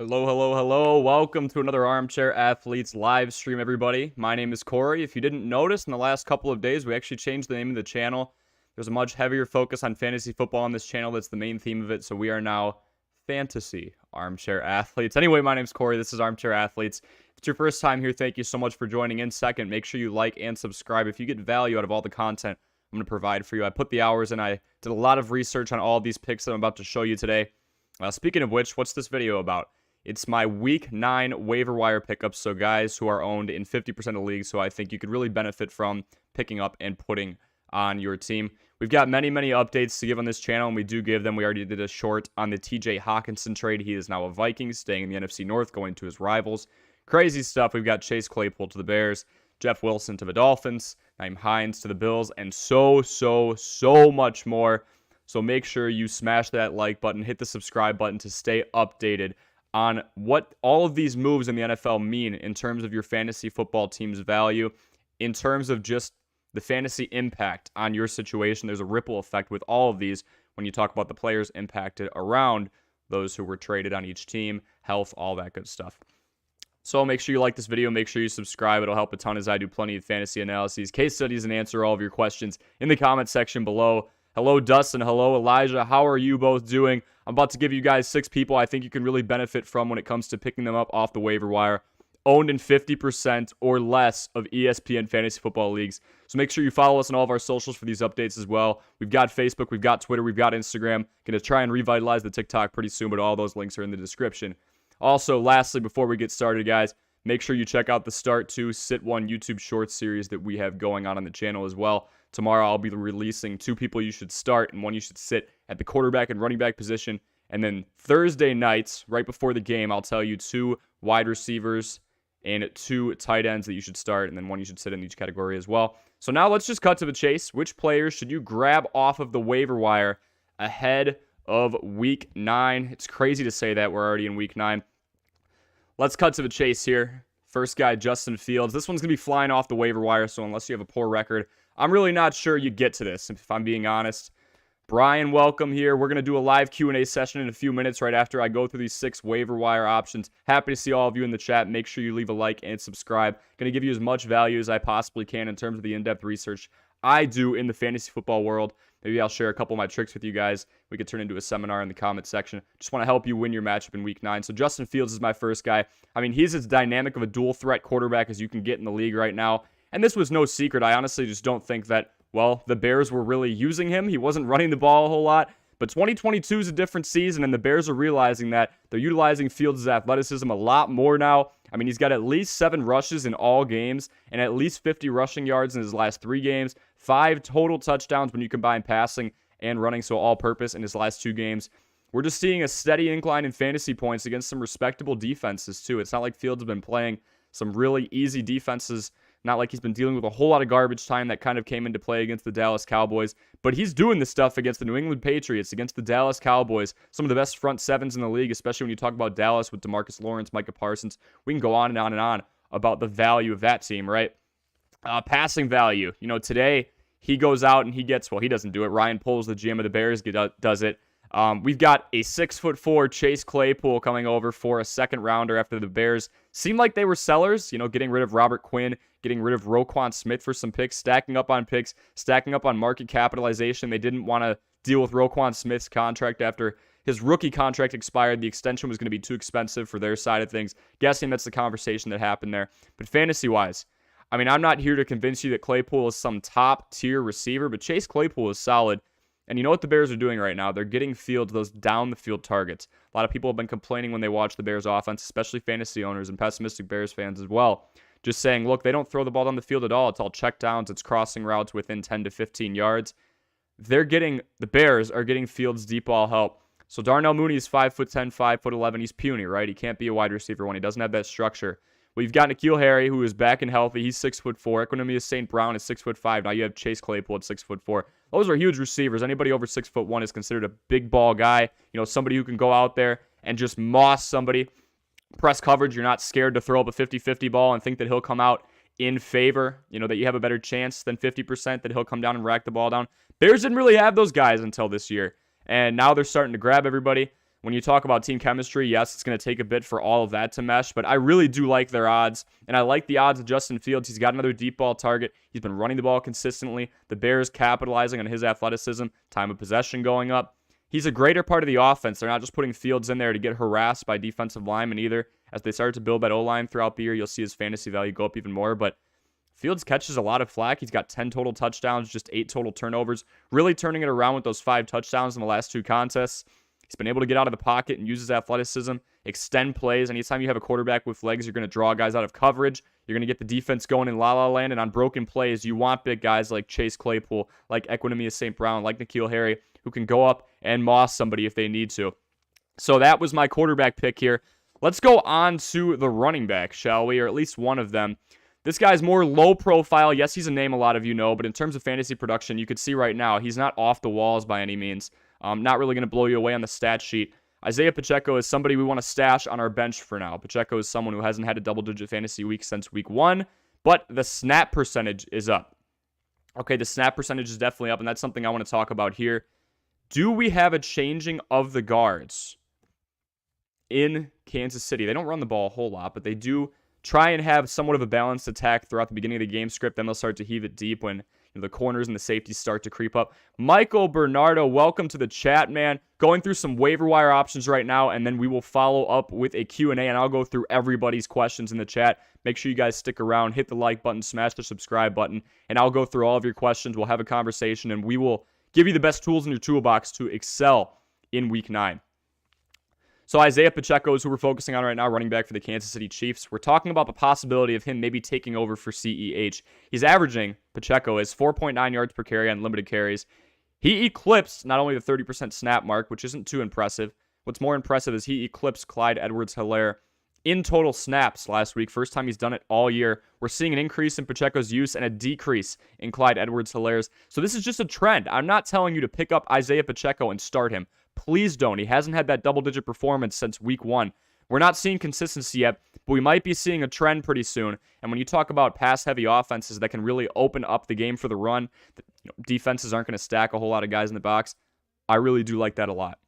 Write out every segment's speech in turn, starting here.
Hello, hello, hello. Welcome to another Armchair Athletes live stream, everybody. My name is Corey. If you didn't notice, in the last couple of days, we actually changed the name of the channel. There's a much heavier focus on fantasy football on this channel. That's the main theme of it. So we are now Fantasy Armchair Athletes. Anyway, my name's Corey. This is Armchair Athletes. If it's your first time here, thank you so much for joining in. Second, make sure you like and subscribe. If you get value out of all the content I'm going to provide for you, I put the hours in. I did a lot of research on all of these picks that I'm about to show you today. Speaking of which, what's this video about? It's my Week 9 waiver wire pickups, so guys who are owned in 50% of leagues, so I think you could really benefit from picking up and putting on your team. We've got many updates to give on this channel, and we do give them. We already did a short on the TJ Hawkinson trade. He is now a Viking, staying in the NFC North, going to his rivals. Crazy stuff. We've got Chase Claypool to the Bears, Jeff Wilson to the Dolphins, Naeem Hines to the Bills, and so much more. So make sure you smash that like button, hit the subscribe button to stay updated on what all of these moves in the NFL mean in terms of your fantasy football team's value, in terms of just the fantasy impact on your situation. There's a ripple effect with all of these when you talk about the players impacted around those who were traded on each team, health, all that good stuff. So make sure you like this video. Make sure you subscribe. It'll help a ton as I do plenty of fantasy analyses, case studies, and answer all of your questions in the comment section below. Hello, Dustin. Hello, Elijah. How are you both doing? I'm about to give you guys 6 people I think you can really benefit from when it comes to picking them up off the waiver wire, owned in 50% or less of ESPN fantasy football leagues. So make sure you follow us on all of our socials for these updates as well. We've got Facebook, we've got Twitter, we've got Instagram. Going to try and revitalize the TikTok pretty soon, but all those links are in the description. Also, lastly, before we get started, guys, make sure you check out the Start 2 Sit 1 YouTube Shorts series that we have going on the channel as well. Tomorrow, I'll be releasing 2 people you should start and 1 you should sit at the quarterback and running back position. And then Thursday nights, right before the game, I'll tell you 2 wide receivers and 2 tight ends that you should start, and then 1 you should sit in each category as well. So now let's just cut to the chase. Which players should you grab off of the waiver wire ahead of Week 9? It's crazy to say that. We're already in Week 9. Let's cut to the chase here. First guy, Justin Fields. This one's going to be flying off the waiver wire, so unless you have a poor record, I'm really not sure you get to this, if I'm being honest. Brian, welcome here. We're going to do a live Q&A session in a few minutes right after I go through these 6 waiver wire options. Happy to see all of you in the chat. Make sure you leave a like and subscribe. Going to give you as much value as I possibly can in terms of the in-depth research I do in the fantasy football world. Maybe I'll share a couple of my tricks with you guys. We could turn into a seminar in the comment section. Just want to help you win your matchup in Week 9. So Justin Fields is my first guy. I mean, he's as dynamic of a dual threat quarterback as you can get in the league right now. And this was no secret. I honestly just don't think that, well, the Bears were really using him. He wasn't running the ball a whole lot. But 2022 is a different season, and the Bears are realizing that they're utilizing Fields' athleticism a lot more now. I mean, he's got at least 7 rushes in all games and at least 50 rushing yards in his last 3 games, 5 total touchdowns when you combine passing and running, so all-purpose in his last 2 games. We're just seeing a steady incline in fantasy points against some respectable defenses, too. It's not like Fields has been playing some really easy defenses. Not like he's been dealing with a whole lot of garbage time that kind of came into play against the Dallas Cowboys. But he's doing this stuff against the New England Patriots, against the Dallas Cowboys, some of the best front sevens in the league, especially when you talk about Dallas with DeMarcus Lawrence, Micah Parsons. We can go on and on and on about the value of that team, right? Passing value. You know, today he goes out and he gets, well, he doesn't do it. Ryan Poles, the GM of the Bears, does it. We've got a 6'4" Chase Claypool coming over for a second rounder after the Bears seemed like they were sellers, you know, getting rid of Robert Quinn, getting rid of Roquan Smith for some picks, stacking up on picks, stacking up on market capitalization. They didn't want to deal with Roquan Smith's contract after his rookie contract expired. The extension was going to be too expensive for their side of things. Guessing that's the conversation that happened there. But fantasy-wise, I mean, I'm not here to convince you that Claypool is some top-tier receiver, but Chase Claypool is solid. And you know what the Bears are doing right now? They're getting Fields those down-the-field targets. A lot of people have been complaining when they watch the Bears offense, especially fantasy owners and pessimistic Bears fans as well. Just saying, look, they don't throw the ball down the field at all. It's all checkdowns. It's crossing routes within 10 to 15 yards. The Bears are getting Fields deep ball help. So Darnell Mooney is 5'10", 5'11". He's puny, right? He can't be a wide receiver when he doesn't have that structure. We've got N'Keal Harry, who is back and healthy. He's 6'4". Equanimous St. Brown is 6'5". Now you have Chase Claypool at 6'4". Those are huge receivers. Anybody over 6'1" is considered a big ball guy. You know, somebody who can go out there and just moss somebody. Press coverage, you're not scared to throw up a 50-50 ball and think that he'll come out in favor, you know, that you have a better chance than 50% that he'll come down and rack the ball down. Bears didn't really have those guys until this year, and now they're starting to grab everybody. When you talk about team chemistry, yes, it's going to take a bit for all of that to mesh, but I really do like their odds, and I like the odds of Justin Fields. He's got another deep ball target. He's been running the ball consistently. The Bears capitalizing on his athleticism, time of possession going up. He's a greater part of the offense. They're not just putting Fields in there to get harassed by defensive linemen either. As they start to build that O-line throughout the year, you'll see his fantasy value go up even more, but Fields catches a lot of flack. He's got 10 total touchdowns, just 8 total turnovers, really turning it around with those 5 touchdowns in the last 2 contests. He's been able to get out of the pocket and use his athleticism, extend plays. Anytime you have a quarterback with legs, you're going to draw guys out of coverage. You're going to get the defense going in la-la land, and on broken plays, you want big guys like Chase Claypool, like Equanimeous St. Brown, like N'Keal Harry, who can go up and moss somebody if they need to. So that was my quarterback pick here. Let's go on to the running back, shall we? Or at least one of them. This guy's more low profile. Yes, he's a name a lot of you know, but in terms of fantasy production, you could see right now, he's not off the walls by any means. Not really going to blow you away on the stat sheet. Isaiah Pacheco is somebody we want to stash on our bench for now. Pacheco is someone who hasn't had a double-digit fantasy week since week 1, but the snap percentage is up. Okay, the snap percentage is definitely up, and that's something I want to talk about here. Do we have a changing of the guards in Kansas City? They don't run the ball a whole lot, but they do try and have somewhat of a balanced attack throughout the beginning of the game script. Then they'll start to heave it deep when the corners and the safeties start to creep up. Michael Bernardo, welcome to the chat, man. Going through some waiver wire options right now, and then we will follow up with a Q&A, and I'll go through everybody's questions in the chat. Make sure you guys stick around, hit the like button, smash the subscribe button, and I'll go through all of your questions. We'll have a conversation, and we will give you the best tools in your toolbox to excel in Week 9. So Isaiah Pacheco is who we're focusing on right now, running back for the Kansas City Chiefs. We're talking about the possibility of him maybe taking over for CEH. He's averaging, Pacheco is 4.9 yards per carry on limited carries. He eclipsed not only the 30% snap mark, which isn't too impressive. What's more impressive is he eclipsed Clyde Edwards-Helaire in total snaps last week. First time he's done it all year. We're seeing an increase in Pacheco's use and a decrease in Clyde Edwards-Helaire's. So this is just a trend. I'm not telling you to pick up Isaiah Pacheco and start him. Please don't. He hasn't had that double-digit performance since week 1. We're not seeing consistency yet, but we might be seeing a trend pretty soon. And when you talk about pass-heavy offenses that can really open up the game for the run, defenses aren't going to stack a whole lot of guys in the box. I really do like that a lot.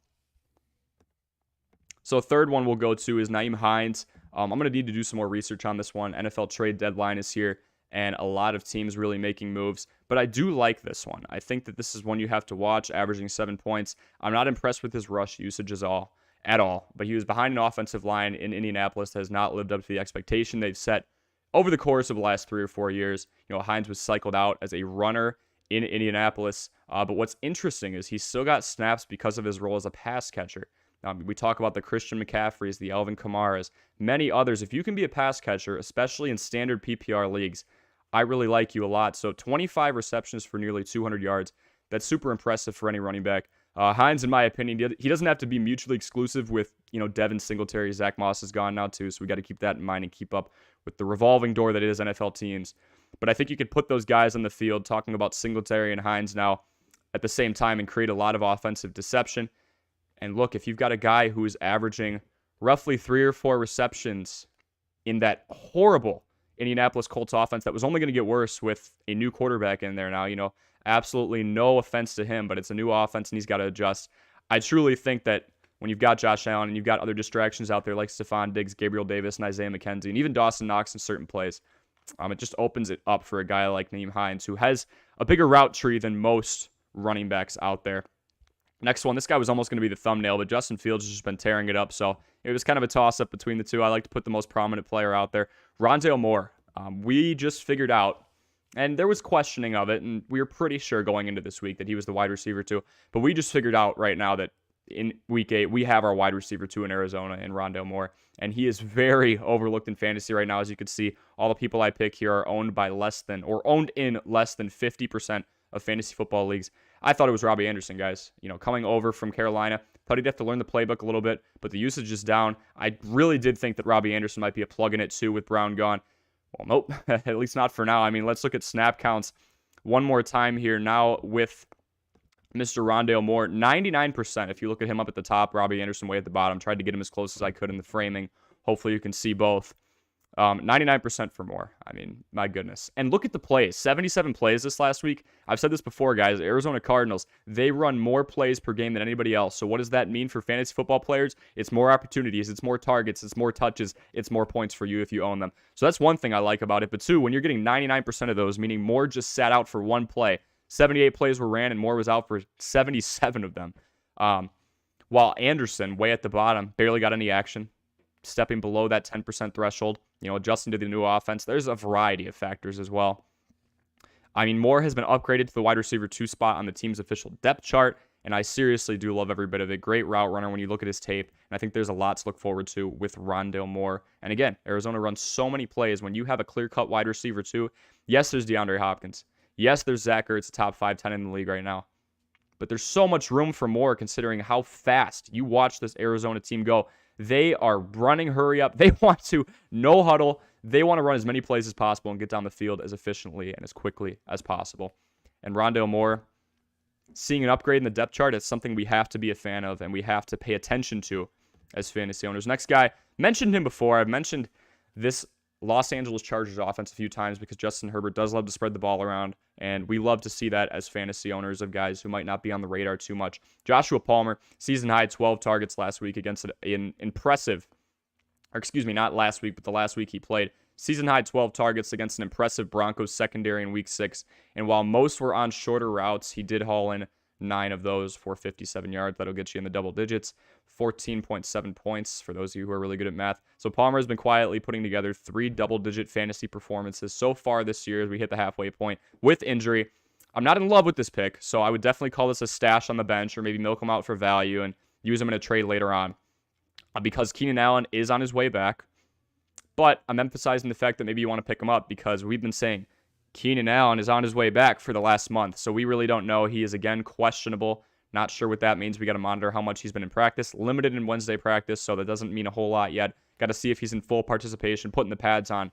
So third one we'll go to is Nyheim Hines. I'm going to need to do some more research on this one. NFL trade deadline is here, and a lot of teams really making moves. But I do like this one. I think that this is one you have to watch, averaging 7 points. I'm not impressed with his rush usage at all. But he was behind an offensive line in Indianapolis that has not lived up to the expectation they've set over the course of the last 3 or 4 years. Hines was cycled out as a runner in Indianapolis. But what's interesting is he's still got snaps because of his role as a pass catcher. We talk about the Christian McCaffreys, the Alvin Kamaras, many others. If you can be a pass catcher, especially in standard PPR leagues, I really like you a lot. So 25 receptions for nearly 200 yards. That's super impressive for any running back. Hines, in my opinion, he doesn't have to be mutually exclusive with, Devin Singletary. Zach Moss is gone now too, so we got to keep that in mind and keep up with the revolving door that is NFL teams. But I think you could put those guys on the field, talking about Singletary and Hines now at the same time, and create a lot of offensive deception. And look, if you've got a guy who is averaging roughly 3 or 4 receptions in that horrible Indianapolis Colts offense that was only going to get worse with a new quarterback in there now, absolutely no offense to him, but it's a new offense and he's got to adjust. I truly think that when you've got Josh Allen and you've got other distractions out there like Stephon Diggs, Gabriel Davis, and Isaiah McKenzie, and even Dawson Knox in certain plays, it just opens it up for a guy like Nyheim Hines, who has a bigger route tree than most running backs out there. Next one, this guy was almost going to be the thumbnail, but Justin Fields has just been tearing it up, so it was kind of a toss-up between the two. I like to put the most prominent player out there. Rondale Moore, we just figured out, and there was questioning of it, and we were pretty sure going into this week that he was the wide receiver too, but we just figured out right now that in week 8, we have our wide receiver 2 in Arizona in Rondale Moore, and he is very overlooked in fantasy right now. As you can see, all the people I pick here are owned in less than 50% of fantasy football leagues. I thought it was Robbie Anderson, guys. Coming over from Carolina, thought he'd have to learn the playbook a little bit, but the usage is down. I really did think that Robbie Anderson might be a plug in it too with Brown gone. Well, nope, at least not for now. Let's look at snap counts one more time here now with Mr. Rondale Moore. 99%, if you look at him up at the top, Robbie Anderson way at the bottom. Tried to get him as close as I could in the framing. Hopefully you can see both. 99% for more. I mean, my goodness. And look at the plays. 77 plays this last week. I've said this before, guys. Arizona Cardinals, they run more plays per game than anybody else. So what does that mean for fantasy football players? It's more opportunities. It's more targets. It's more touches. It's more points for you if you own them. So that's one thing I like about it. But two, when you're getting 99% of those, meaning more just sat out for one play, 78 plays were ran and more was out for 77 of them. While Anderson, way at the bottom, barely got any action, stepping below that 10% threshold, adjusting to the new offense. There's a variety of factors as well. I mean, Moore has been upgraded to the wide receiver 2 spot on the team's official depth chart, and I seriously do love every bit of it. Great route runner when you look at his tape, and I think there's a lot to look forward to with Rondale Moore. And again, Arizona runs so many plays. When you have a clear-cut wide receiver 2, yes, there's DeAndre Hopkins. Yes, there's Zach Ertz, top 5, 10 in the league right now. But there's so much room for more considering how fast you watch this Arizona team go. They are running hurry up. They want to no huddle. They want to run as many plays as possible and get down the field as efficiently and as quickly as possible. And Rondale Moore, seeing an upgrade in the depth chart is something we have to be a fan of and we have to pay attention to as fantasy owners. Next guy, mentioned him before. I've mentioned this Los Angeles Chargers offense a few times because Justin Herbert does love to spread the ball around, and we love to see that as fantasy owners of guys who might not be on the radar too much. Joshua Palmer, season-high 12 targets last week against an impressive, or excuse me, not last week, but the last week he played. Season-high 12 targets against an impressive Broncos secondary in Week 6, and while most were on shorter routes, he did haul in 9 of those for 57 yards. That'll get you in the double digits. 14.7 points for those of you who are really good at math. So Palmer has been quietly putting together 3 double-digit fantasy performances so far this year as we hit the halfway point with injury. I'm not in love with this pick, so I would definitely call this a stash on the bench or maybe milk him out for value and use him in a trade later on because Keenan Allen is on his way back. But I'm emphasizing the fact that maybe you want to pick him up because we've been saying Keenan Allen is on his way back for the last month, so we really don't know. He is, again, questionable. Not sure what that means. We got to monitor how much he's been in practice. Limited in Wednesday practice, so that doesn't mean a whole lot yet. Got to see if he's in full participation, putting the pads on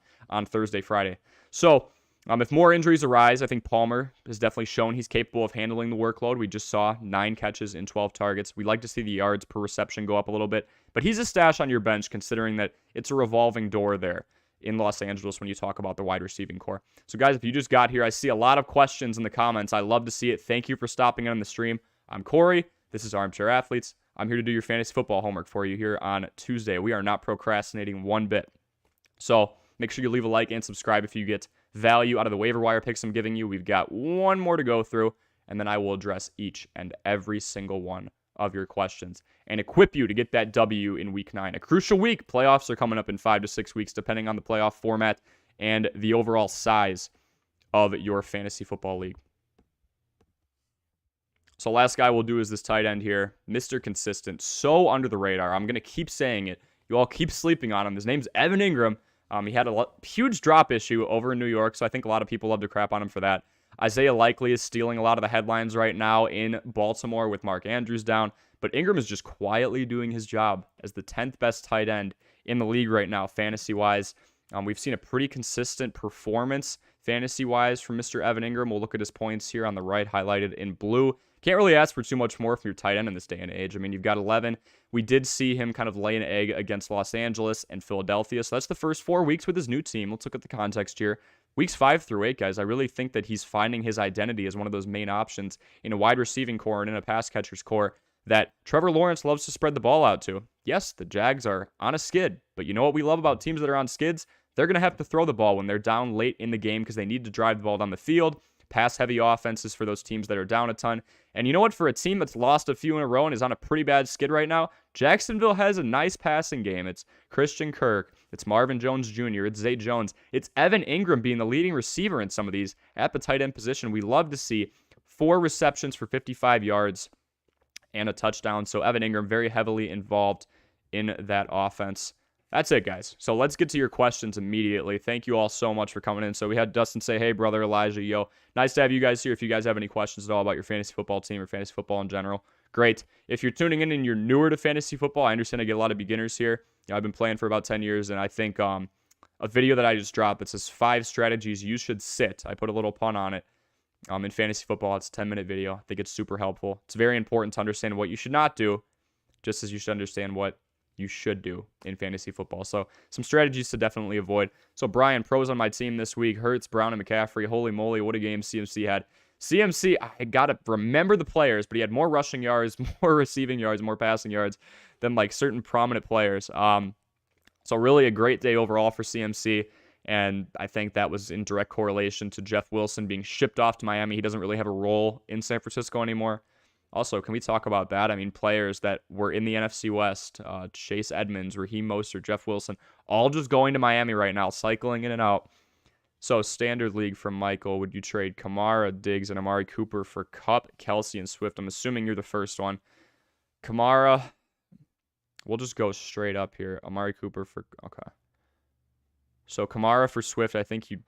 Thursday, Friday. So if more injuries arise, I think Palmer has definitely shown he's capable of handling the workload. We just saw 9 catches in 12 targets. We'd like to see the yards per reception go up a little bit, but he's a stash on your bench considering that it's a revolving door there in Los Angeles when you talk about the wide receiving core. So guys, if you just got here, I see a lot of questions in the comments. I love to see it. Thank you for stopping in on the stream. I'm Corey. This is Armchair Athletes. I'm here to do your fantasy football homework for you here on Tuesday. We are not procrastinating one bit. So make sure you leave a like and subscribe if you get value out of the waiver wire picks I'm giving you. We've got one more to go through, and then I will address each and every single one of your questions and equip you to get that W in Week 9. A crucial week. Playoffs are coming up in 5 to 6 weeks, depending on the playoff format and the overall size of your fantasy football league. So last guy we'll do is this tight end here, Mr. Consistent, so under the radar. I'm going to keep saying it. You all keep sleeping on him. His name's Evan Ingram. He had a huge drop issue over in New York, so I think a lot of people love to crap on him for that. Isaiah Likely is stealing a lot of the headlines right now in Baltimore with Mark Andrews down, but Ingram is just quietly doing his job as the 10th best tight end in the league right now, fantasy-wise. We've seen a pretty consistent performance fantasy-wise from Mr. Evan Ingram. We'll look at his points here on the right, highlighted in blue. Can't really ask for too much more from your tight end in this day and age. I mean, you've got 11. We did see him kind of lay an egg against Los Angeles and Philadelphia. So that's the first 4 weeks with his new team. Let's look at the context here. Weeks 5 through 8, guys, I really think that he's finding his identity as one of those main options in a wide receiving core and in a pass catcher's core that Trevor Lawrence loves to spread the ball out to. Yes, the Jags are on a skid, but you know what we love about teams that are on skids? They're going to have to throw the ball when they're down late in the game because they need to drive the ball down the field. Pass-heavy offenses for those teams that are down a ton. And you know what? For a team that's lost a few in a row and is on a pretty bad skid right now, Jacksonville has a nice passing game. It's Christian Kirk. It's Marvin Jones Jr. It's Zay Jones. It's Evan Ingram being the leading receiver in some of these at the tight end position. We love to see 4 receptions for 55 yards and a touchdown. So Evan Ingram very heavily involved in that offense. That's it, guys. So let's get to your questions immediately. Thank you all so much for coming in. So we had Dustin say, hey, brother Elijah, yo. Nice to have you guys here. If you guys have any questions at all about your fantasy football team or fantasy football in general, great. If you're tuning in and you're newer to fantasy football, I understand I get a lot of beginners here. I've been playing for about 10 years, and I think a video that I just dropped that says 5 strategies you should sit. I put a little pun on it. In fantasy football, it's a 10-minute video. I think it's super helpful. It's very important to understand what you should not do, just as you should understand what you should do in fantasy football. So some strategies to definitely avoid. So Brian, pros on my team this week: Hurts, Brown, and McCaffrey. Holy moly, what a game CMC had. CMC, I got to remember the players, but he had more rushing yards, more receiving yards, more passing yards than like certain prominent players. So really a great day overall for CMC. And I think that was in direct correlation to Jeff Wilson being shipped off to Miami. He doesn't really have a role in San Francisco anymore. Also, can we talk about that? I mean, players that were in the NFC West, Chase Edmonds, Raheem Mostert, Jeff Wilson, all just going to Miami right now, cycling in and out. So, standard league from Michael, would you trade Kamara, Diggs, and Amari Cooper for Kupp, Kelsey, and Swift? I'm assuming you're the first one. Kamara, we'll just go straight up here. Amari Cooper for, okay. So, Kamara for Swift, I think you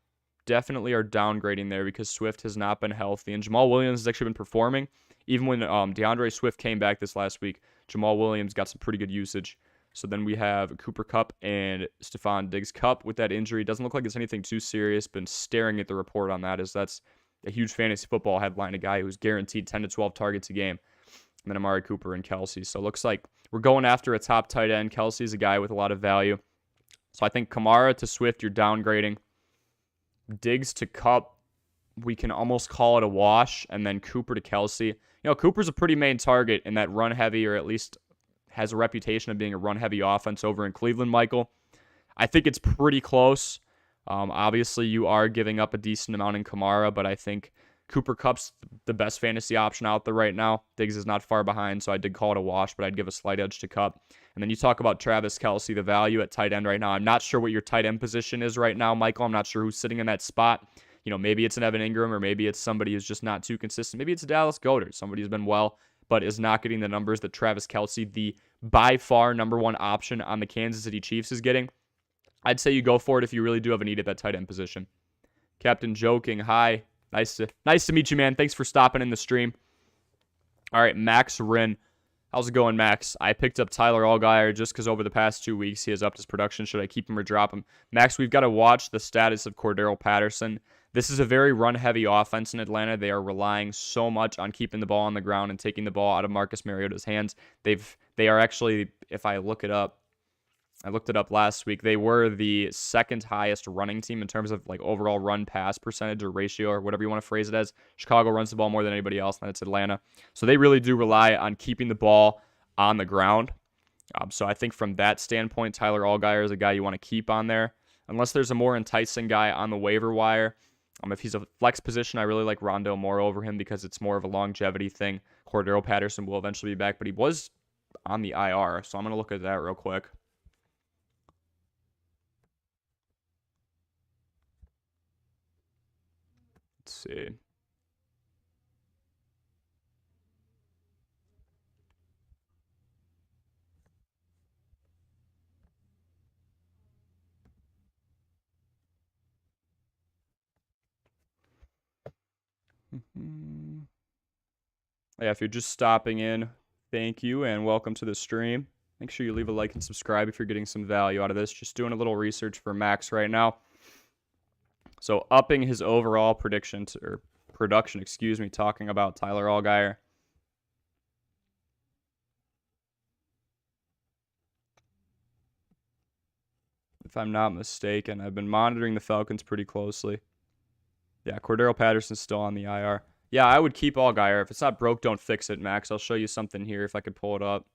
definitely are downgrading there because Swift has not been healthy. And Jamal Williams has actually been performing. Even when DeAndre Swift came back this last week, Jamal Williams got some pretty good usage. So then we have Cooper Kupp and Stephon Diggs. Kupp with that injury doesn't look like it's anything too serious. Been staring at the report on that, as that's a huge fantasy football headline. A guy who's guaranteed 10 to 12 targets a game. And then Amari Cooper and Kelsey. So it looks like we're going after a top tight end. Kelsey's a guy with a lot of value. So I think Kamara to Swift, you're downgrading. Diggs to Kupp, we can almost call it a wash. And then Cooper to Kelsey. You know, Cooper's a pretty main target in that run heavy, or at least has a reputation of being a run-heavy offense over in Cleveland, Michael. I think it's pretty close. Obviously, you are giving up a decent amount in Kamara, but I think Cooper Kupp's the best fantasy option out there right now. Diggs is not far behind, so I did call it a wash, but I'd give a slight edge to Kupp. And then you talk about Travis Kelsey, the value at tight end right now. I'm not sure what your tight end position is right now, Michael. I'm not sure who's sitting in that spot. You know, maybe it's an Evan Ingram, or maybe it's somebody who's just not too consistent. Maybe it's a Dallas Goedert, somebody who's been well, but is not getting the numbers that Travis Kelsey, the by far number one option on the Kansas City Chiefs, is getting. I'd say you go for it if you really do have a need at that tight end position. Captain Joking, hi. Nice to meet you, man. Thanks for stopping in the stream. All right, Max Rin. How's it going, Max? I picked up Tyler Allgeier just because over the past 2 weeks he has upped his production. Should I keep him or drop him? Max, we've got to watch the status of Cordero Patterson. This is a very run-heavy offense in Atlanta. They are relying so much on keeping the ball on the ground and taking the ball out of Marcus Mariota's hands. They are actually, if I look it up, I looked it up last week, they were the second highest running team in terms of like overall run-pass percentage or ratio or whatever you want to phrase it as. Chicago runs the ball more than anybody else, and it's Atlanta. So they really do rely on keeping the ball on the ground. So I think from that standpoint, Tyler Allgeier is a guy you want to keep on there. Unless there's a more enticing guy on the waiver wire. If he's a flex position, I really like Rondale Moore over him because it's more of a longevity thing. Cordero Patterson will eventually be back, but he was on the IR, so I'm going to look at that real quick. Let's see. Yeah, if you're just stopping in, thank you and welcome to the stream. Make sure you leave a like and subscribe if you're getting some value out of this. Just doing a little research for Max right now. So upping his overall production, talking about Tyler Allgeier. If I'm not mistaken, I've been monitoring the Falcons pretty closely. Yeah, Cordero Patterson's still on the IR. Yeah, I would keep Allgeier. If it's not broke, don't fix it, Max. I'll show you something here if I could pull it up.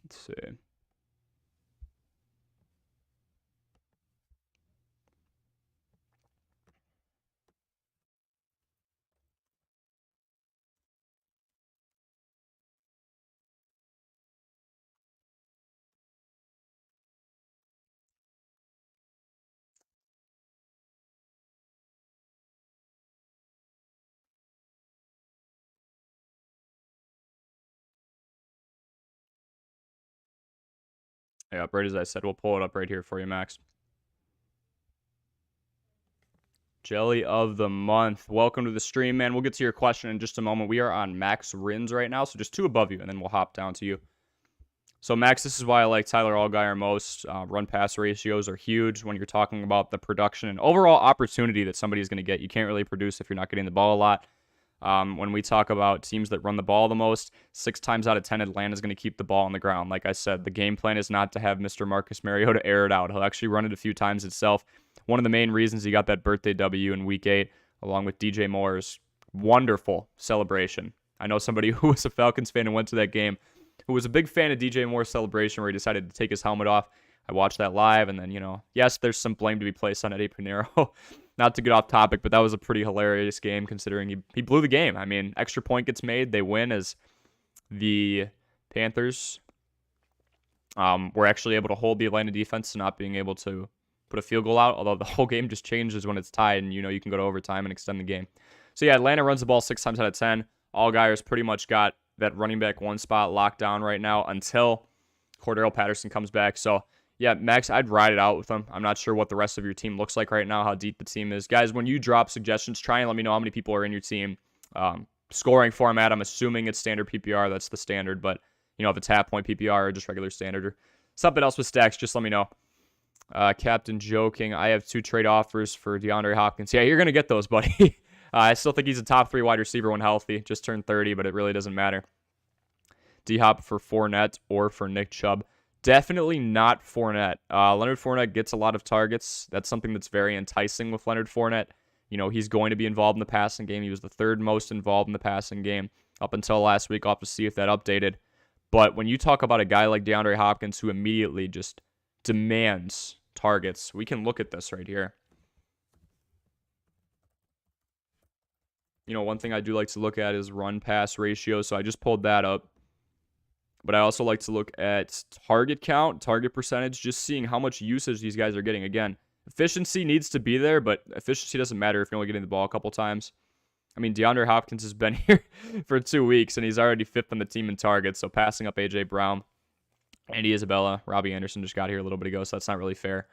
Let's see. Yeah, right as I said, we'll pull it up right here for you, Max. Jelly of the month. Welcome to the stream, man. We'll get to your question in just a moment. We are on Max Rins right now, so just two above you, and then we'll hop down to you. So, Max, this is why I like Tyler Allgeier most. Run-pass ratios are huge when you're talking about the production and overall opportunity that somebody is going to get. You can't really produce if you're not getting the ball a lot. When we talk about teams that run the ball the most, 6 times out of 10, Atlanta's going to keep the ball on the ground. Like I said, the game plan is not to have Mr. Marcus Mariota air it out. He'll actually run it a few times itself. One of the main reasons he got that birthday W in Week 8, along with DJ Moore's wonderful celebration. I know somebody who was a Falcons fan and went to that game who was a big fan of DJ Moore's celebration where he decided to take his helmet off. I watched that live, and then, yes, there's some blame to be placed on Eddie Pinheiro. Not to get off topic, but that was a pretty hilarious game considering he blew the game. I mean, extra point gets made. They win as the Panthers were actually able to hold the Atlanta defense to not being able to put a field goal out, although the whole game just changes when it's tied and, you can go to overtime and extend the game. So, yeah, Atlanta runs the ball 6 times out of 10. Allgeier's pretty much got that running back 1 spot locked down right now until Cordero Patterson comes back. So, yeah, Max, I'd ride it out with them. I'm not sure what the rest of your team looks like right now, how deep the team is. Guys, when you drop suggestions, try and let me know how many people are in your team. Scoring format, I'm assuming it's standard PPR. That's the standard. But, if it's half-point PPR or just regular standard or something else with stacks, just let me know. Captain joking. I have 2 trade offers for DeAndre Hopkins. Yeah, you're going to get those, buddy. I still think he's a top 3 wide receiver when healthy. Just turned 30, but it really doesn't matter. D-Hop for Fournette or for Nick Chubb. Definitely not Fournette. Leonard Fournette gets a lot of targets. That's something that's very enticing with Leonard Fournette. He's going to be involved in the passing game. He was the 3rd most involved in the passing game up until last week. I'll have to see if that updated. But when you talk about a guy like DeAndre Hopkins who immediately just demands targets, we can look at this right here. One thing I do like to look at is run-pass ratio. So I just pulled that up. But I also like to look at target count, target percentage, just seeing how much usage these guys are getting. Again, efficiency needs to be there, but efficiency doesn't matter if you're only getting the ball a couple times. I mean, DeAndre Hopkins has been here for 2 weeks, and he's already 5th on the team in targets, so passing up A.J. Brown, Andy Isabella, Robbie Anderson just got here a little bit ago, so that's not really fair.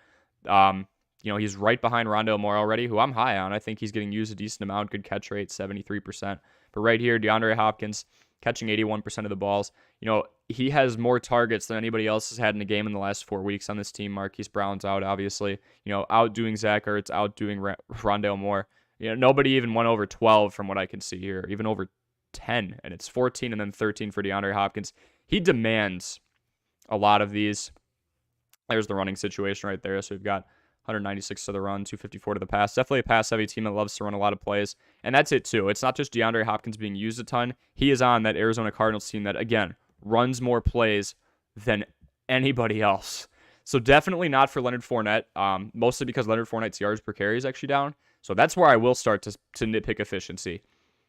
He's right behind Rondale Moore already, who I'm high on. I think he's getting used a decent amount, good catch rate, 73%. But right here, DeAndre Hopkins catching 81% of the balls. He has more targets than anybody else has had in a game in the last 4 weeks on this team. Marquise Brown's out, obviously. Outdoing Zach Ertz, outdoing Rondale Moore. Nobody even went over 12 from what I can see here, even over 10. And it's 14 and then 13 for DeAndre Hopkins. He demands a lot of these. There's the running situation right there. So we've got 196 to the run, 254 to the pass. Definitely a pass-heavy team that loves to run a lot of plays. And that's it, too. It's not just DeAndre Hopkins being used a ton. He is on that Arizona Cardinals team that, again, runs more plays than anybody else. So definitely not for Leonard Fournette, mostly because Leonard Fournette's yards per carry is actually down. So that's where I will start to nitpick efficiency.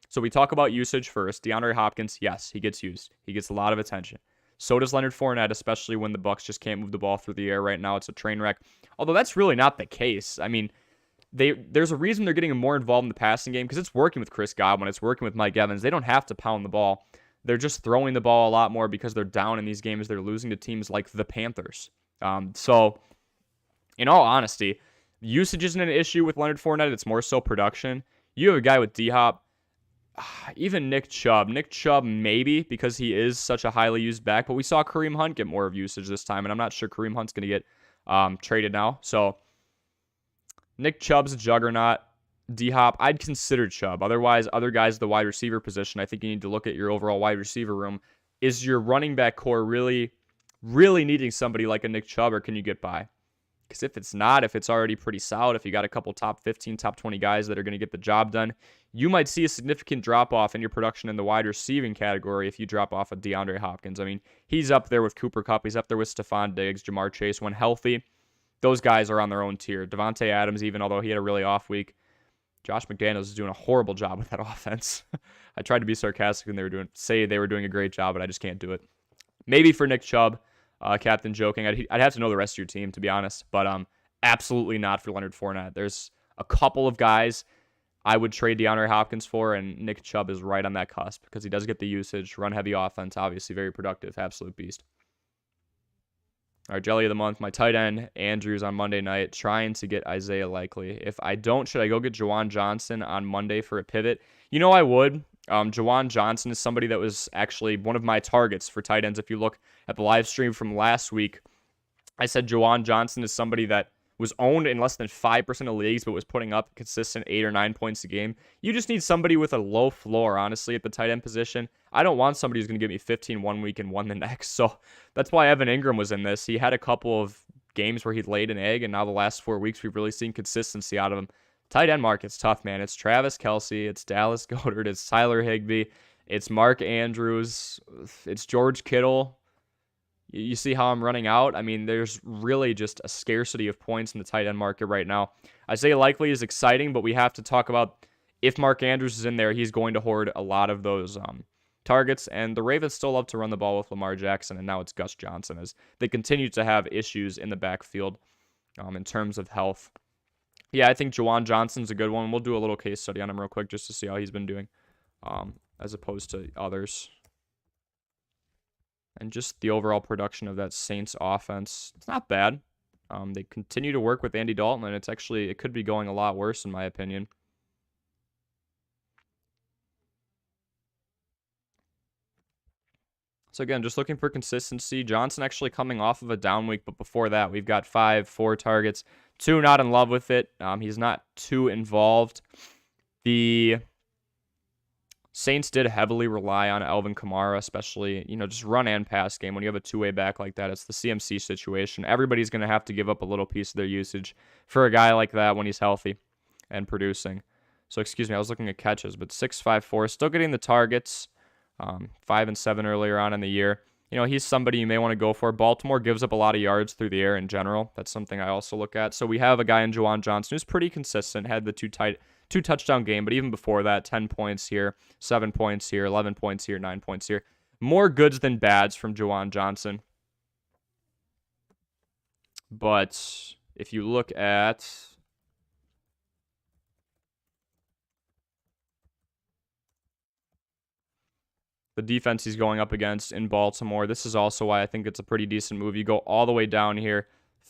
So we talk about usage first. DeAndre Hopkins, yes, he gets used. He gets a lot of attention. So does Leonard Fournette, especially when the Bucs just can't move the ball through the air right now. It's a train wreck. Although that's really not the case. I mean, there's a reason they're getting more involved in the passing game because it's working with Chris Godwin. It's working with Mike Evans. They don't have to pound the ball. They're just throwing the ball a lot more because they're down in these games. They're losing to teams like the Panthers. So, in all honesty, usage isn't an issue with Leonard Fournette. It's more so production. You have a guy with D-Hop. Even Nick Chubb. Nick Chubb maybe because he is such a highly used back, but we saw Kareem Hunt get more of usage this time, and I'm not sure Kareem Hunt's going to get traded now. So Nick Chubb's a juggernaut. D-Hop, I'd consider Chubb. Otherwise, other guys at the wide receiver position, I think you need to look at your overall wide receiver room. Is your running back core really, really needing somebody like a Nick Chubb, or can you get by? Because if it's not, if it's already pretty solid, if you got a couple top 15, top 20 guys that are going to get the job done, you might see a significant drop-off in your production in the wide receiving category if you drop off of DeAndre Hopkins. I mean, he's up there with Cooper Kupp. He's up there with Stephon Diggs, Jamar Chase. When healthy, those guys are on their own tier. Devontae Adams, even although he had a really off week. Josh McDaniels is doing a horrible job with that offense. I tried to be sarcastic when they were doing a great job, but I just can't do it. Maybe for Nick Chubb. Captain joking. I'd have to know the rest of your team, to be honest. But absolutely not for Leonard Fournette. There's a couple of guys I would trade DeAndre Hopkins for, and Nick Chubb is right on that cusp because he does get the usage, run-heavy offense, obviously very productive, absolute beast. All right, Jelly of the Month. My tight end, Andrews, on Monday night, trying to get Isaiah Likely. If I don't, should I go get Juwan Johnson on Monday for a pivot? I would. Juwan Johnson is somebody that was actually one of my targets for tight ends. If you look at the live stream from last week, I said Juwan Johnson is somebody that was owned in less than 5% of leagues, but was putting up consistent 8 or 9 points a game. You just need somebody with a low floor, honestly, at the tight end position. I don't want somebody who's going to give me 15 one week and 1 the next. So that's why Evan Ingram was in this. He had a couple of games where he'd laid an egg, and now the last 4 weeks, we've really seen consistency out of him. Tight end market's tough, man. It's Travis Kelce, it's Dallas Goedert, it's Tyler Higbee, it's Mark Andrews, it's George Kittle. You see how I'm running out? I mean, there's really just a scarcity of points in the tight end market right now. Isaiah Likely is exciting, but we have to talk about if Mark Andrews is in there, he's going to hoard a lot of those targets. And the Ravens still love to run the ball with Lamar Jackson, and now it's Gus Johnson as they continue to have issues in the backfield in terms of health. Yeah, I think Juwan Johnson's a good one. We'll do a little case study on him real quick just to see how he's been doing as opposed to others. And just the overall production of that Saints offense, it's not bad. They continue to work with Andy Dalton, and it could be going a lot worse in my opinion. So again, just looking for consistency. Johnson actually coming off of a down week, but before that, we've got 4 targets. 2 not in love with it. He's not too involved. The Saints did heavily rely on Alvin Kamara, especially, just run and pass game. When you have a two-way back like that, it's the CMC situation. Everybody's going to have to give up a little piece of their usage for a guy like that when he's healthy and producing. So, excuse me, I was looking at catches, but 6.54, still getting the targets. 5 and 7 earlier on in the year. He's somebody you may want to go for. Baltimore gives up a lot of yards through the air in general. That's something I also look at. So we have a guy in Juwan Johnson who's pretty consistent, had the two touchdown game, but even before that, 10 points here, 7 points here, 11 points here, 9 points here. More goods than bads from Juwan Johnson. But if you look at the defense he's going up against in Baltimore, this is also why I think it's a pretty decent move. You go all the way down here.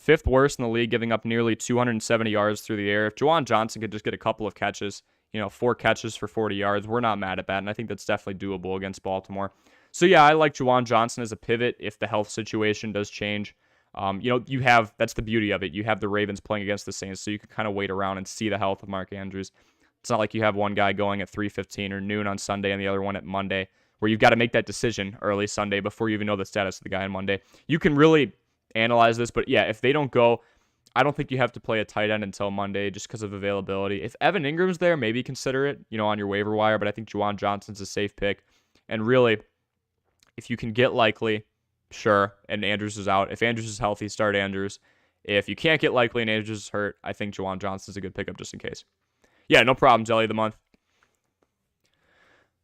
5th worst in the league, giving up nearly 270 yards through the air. If Juwan Johnson could just get a couple of catches, 4 catches for 40 yards, we're not mad at that, and I think that's definitely doable against Baltimore. So yeah, I like Juwan Johnson as a pivot if the health situation does change. That's the beauty of it. You have the Ravens playing against the Saints, so you can kind of wait around and see the health of Mark Andrews. It's not like you have one guy going at 3:15 or noon on Sunday and the other one at Monday, where you've got to make that decision early Sunday before you even know the status of the guy on Monday. You can really analyze this, but yeah, if they don't go, I don't think you have to play a tight end until Monday just because of availability. If Evan Ingram's there, maybe consider it, on your waiver wire, but I think Juwan Johnson's a safe pick. And really, if you can get Likely, sure, and Andrews is out. If Andrews is healthy, start Andrews. If you can't get Likely and Andrews is hurt, I think Juwan Johnson's a good pickup just in case. Yeah, no problem, Jelly of the month.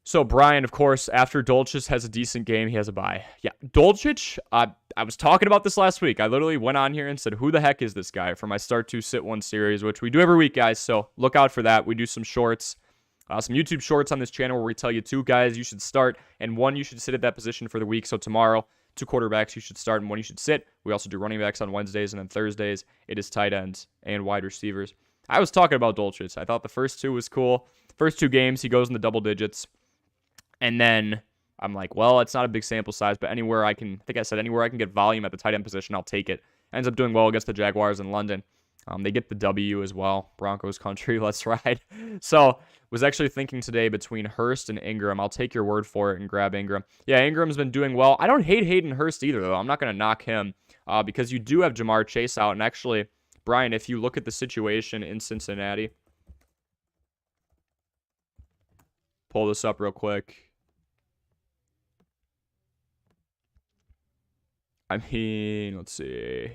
So Brian, of course, after Dulcich has a decent game, he has a bye. Yeah, Dulcich, I was talking about this last week. I literally went on here and said, who the heck is this guy for my Start 2 Sit 1 series, which we do every week, guys. So look out for that. We do some shorts, some YouTube shorts on this channel where we tell you 2 guys you should start and 1 you should sit at that position for the week. So tomorrow, 2 quarterbacks you should start and 1 you should sit. We also do running backs on Wednesdays, and then Thursdays, it is tight ends and wide receivers. I was talking about Dulcich. I thought the first 2 was cool. First 2 games, he goes in the double digits. And then I'm like, well, it's not a big sample size, but anywhere I can get volume at the tight end position, I'll take it. Ends up doing well against the Jaguars in London. They get the W as well. Broncos country, let's ride. So was actually thinking today between Hurst and Ingram. I'll take your word for it and grab Ingram. Yeah, Ingram's been doing well. I don't hate Hayden Hurst either, though. I'm not going to knock him because you do have Jamar Chase out. And actually, Brian, if you look at the situation in Cincinnati, pull this up real quick. I mean, let's see.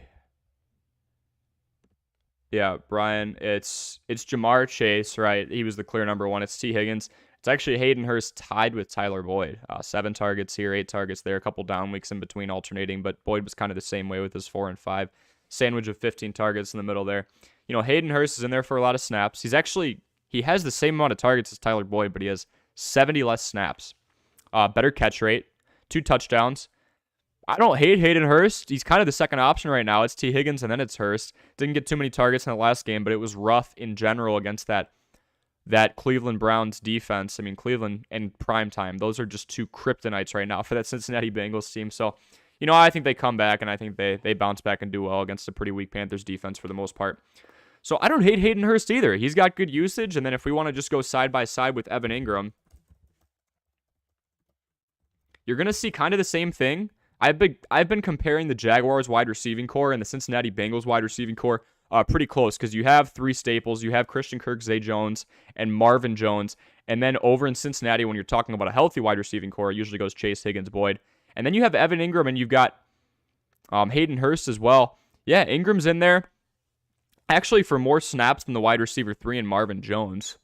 Yeah, Brian, it's Jamar Chase, right? He was the clear number 1. It's T. Higgins. It's actually Hayden Hurst tied with Tyler Boyd. 7 targets here, 8 targets there, a couple down weeks in between alternating, but Boyd was kind of the same way with his 4 and 5. Sandwich of 15 targets in the middle there. Hayden Hurst is in there for a lot of snaps. He has the same amount of targets as Tyler Boyd, but he has 70 less snaps. Better catch rate, 2 touchdowns. I don't hate Hayden Hurst. He's kind of the second option right now. It's T. Higgins, and then it's Hurst. Didn't get too many targets in the last game, but it was rough in general against that Cleveland Browns defense. I mean, Cleveland and primetime, those are just 2 kryptonites right now for that Cincinnati Bengals team. So, I think they come back, and I think they bounce back and do well against a pretty weak Panthers defense for the most part. So I don't hate Hayden Hurst either. He's got good usage, and then if we want to just go side by side with Evan Ingram, you're going to see kind of the same thing. I've been comparing the Jaguars wide receiving core and the Cincinnati Bengals wide receiving core pretty close because you have three staples. You have Christian Kirk, Zay Jones, and Marvin Jones. And then over in Cincinnati, when you're talking about a healthy wide receiving core, it usually goes Chase, Higgins, Boyd. And then you have Evan Ingram, and you've got Hayden Hurst as well. Yeah, Ingram's in there. Actually, for more snaps than the wide receiver 3 and Marvin Jones.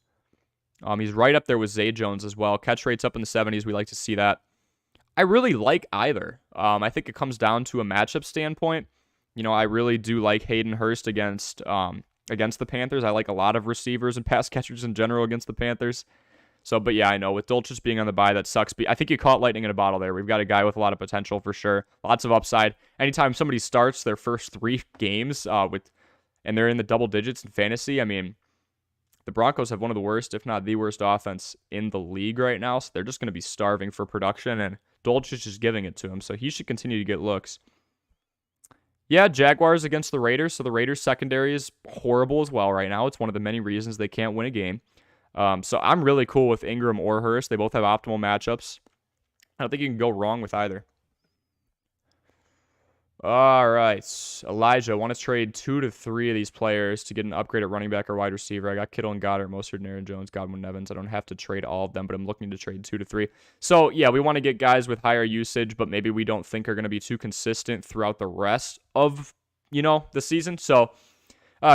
He's right up there with Zay Jones as well. Catch rates up in the 70s. We like to see that. I really like either. I think it comes down to a matchup standpoint. I really do like Hayden Hurst against the Panthers. I like a lot of receivers and pass catchers in general against the Panthers. So, but yeah, I know with Dulcich being on the bye, that sucks. I think you caught lightning in a bottle there. We've got a guy with a lot of potential for sure. Lots of upside. Anytime somebody starts their first 3 games and they're in the double digits in fantasy, I mean, the Broncos have one of the worst, if not the worst, offense in the league right now. So they're just going to be starving for production, and Dulcich is giving it to him. So he should continue to get looks. Yeah, Jaguars against the Raiders. So the Raiders secondary is horrible as well right now. It's one of the many reasons they can't win a game. So I'm really cool with Ingram or Hurst. They both have optimal matchups. I don't think you can go wrong with either. All right, Elijah, I want to trade 2 to 3 of these players to get an upgrade at running back or wide receiver. I got Kittle and Goddard, Mostert and Aaron Jones, Godwin and Evans. I don't have to trade all of them, but I'm looking to trade 2 to 3. So, yeah, we want to get guys with higher usage, but maybe we don't think are going to be too consistent throughout the rest of, the season. So,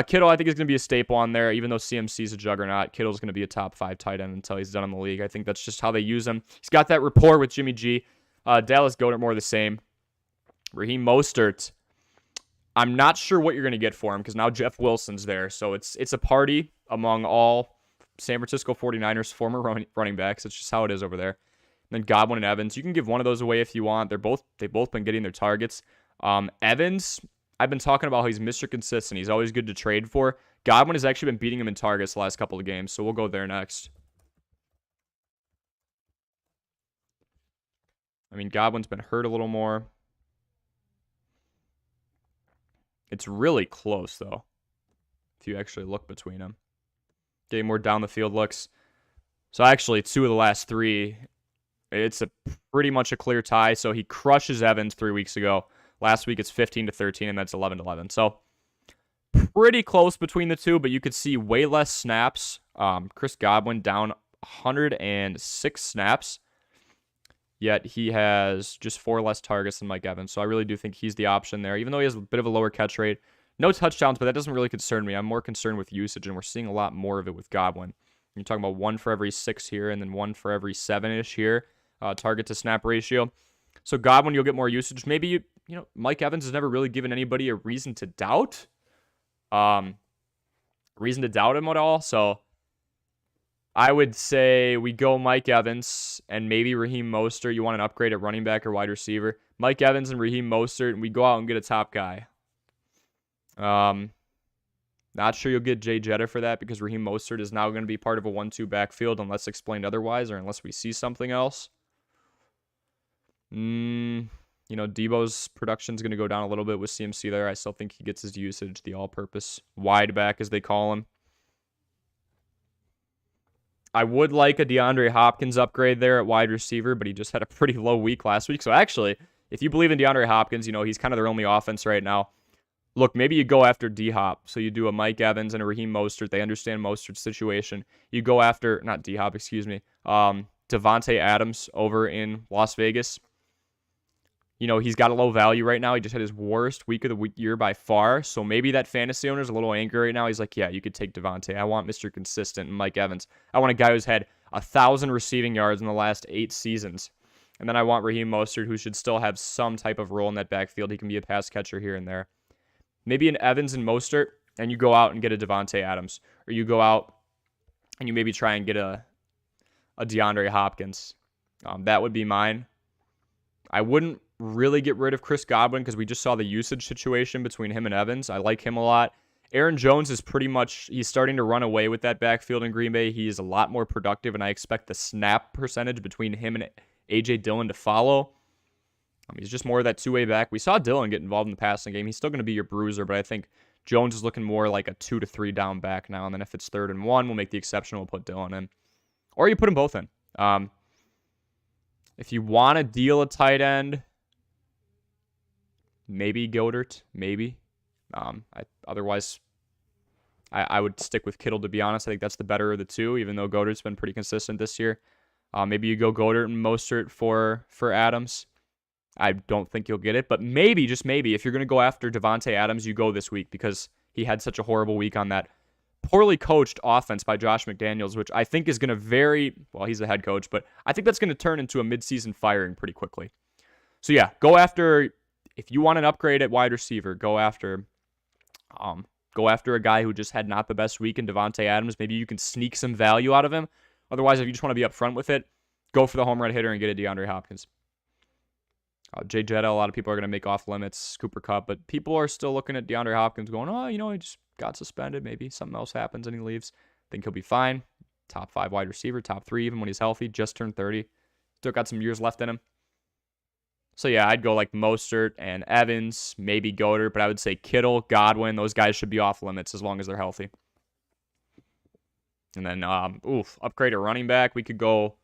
Kittle, I think, is going to be a staple on there, even though CMC is a juggernaut. Kittle's going to be a top 5 tight end until he's done in the league. I think that's just how they use him. He's got that rapport with Jimmy G. Dallas Goedert, more of the same. Raheem Mostert, I'm not sure what you're going to get for him because now Jeff Wilson's there. So it's a party among all San Francisco 49ers former running backs. It's just how it is over there. And then Godwin and Evans, you can give one of those away if you want. They've both been getting their targets. Evans, I've been talking about how he's Mr. Consistent. He's always good to trade for. Godwin has actually been beating him in targets the last couple of games, so we'll go there next. I mean, Godwin's been hurt a little more. It's really close, though, if you actually look between them. Getting more down the field looks. So actually, 2 of the last 3, it's pretty much a clear tie. So he crushes Evans 3 weeks ago. Last week, it's 15-13, and that's 11-11. So pretty close between the two, but you could see way less snaps. Chris Godwin down 106 snaps. Yet he has just 4 less targets than Mike Evans. So I really do think he's the option there, even though he has a bit of a lower catch rate. No touchdowns, but that doesn't really concern me. I'm more concerned with usage, and we're seeing a lot more of it with Godwin. You're talking about 1 for every 6 here, and then 1 for every 7-ish here, target to snap ratio. So Godwin, you'll get more usage. Maybe, Mike Evans has never really given anybody a reason to doubt. Reason to doubt him at all. So I would say we go Mike Evans and maybe Raheem Mostert. You want an upgrade at running back or wide receiver. Mike Evans and Raheem Mostert, and we go out and get a top guy. Not sure you'll get Jay Jetta for that because Raheem Mostert is now going to be part of a 1-2 backfield unless explained otherwise or unless we see something else. Debo's production is going to go down a little bit with CMC there. I still think he gets his usage, the all-purpose wide back as they call him. I would like a DeAndre Hopkins upgrade there at wide receiver, but he just had a pretty low week last week. So actually, if you believe in DeAndre Hopkins, he's kind of their only offense right now. Look, maybe you go after D-Hop. So you do a Mike Evans and a Raheem Mostert. They understand Mostert's situation. You go after, not D-Hop, excuse me, Devontae Adams over in Las Vegas. He's got a low value right now. He just had his worst week of the year by far. So maybe that fantasy owner's a little angry right now. He's like, yeah, you could take Devontae. I want Mr. Consistent and Mike Evans. I want a guy who's had 1,000 receiving yards in the last 8 seasons. And then I want Raheem Mostert, who should still have some type of role in that backfield. He can be a pass catcher here and there. Maybe an Evans and Mostert, and you go out and get a Devontae Adams. Or you go out and you maybe try and get a DeAndre Hopkins. That would be mine. I wouldn't really get rid of Chris Godwin because we just saw the usage situation between him and Evans. I like him a lot. Aaron Jones is he's starting to run away with that backfield in Green Bay. He is a lot more productive, and I expect the snap percentage between him and A.J. Dillon to follow. He's just more of that two-way back. We saw Dillon get involved in the passing game. He's still going to be your bruiser, but I think Jones is looking more like a 2 to 3 down back now. And then if it's 3rd and 1, we'll make the exception. We'll put Dillon in. Or you put them both in. If you want to deal a tight end, maybe Goddard, maybe. Otherwise, I would stick with Kittle, to be honest. I think that's the better of the two, even though Goddard's been pretty consistent this year. Maybe you go Goddard and Mostert for Adams. I don't think you'll get it, but maybe, just maybe, if you're going to go after Devontae Adams, you go this week because he had such a horrible week on that poorly coached offense by Josh McDaniels, which I think is going to well, he's the head coach, but I think that's going to turn into a midseason firing pretty quickly. So yeah, go after, if you want an upgrade at wide receiver, go after a guy who just had not the best week in Devontae Adams. Maybe you can sneak some value out of him. Otherwise, if you just want to be upfront with it, go for the home run hitter and get a DeAndre Hopkins. Jay Jetta, a lot of people are going to make off limits, Cooper Kupp, but people are still looking at DeAndre Hopkins going, oh, he just got suspended. Maybe something else happens and he leaves. Think he'll be fine. Top 5 wide receiver, top 3 even when he's healthy. Just turned 30. Still got some years left in him. So yeah, I'd go like Mostert and Evans, maybe Goddard, but I would say Kittle, Godwin, those guys should be off limits as long as they're healthy. And then, upgrade a running back. We could go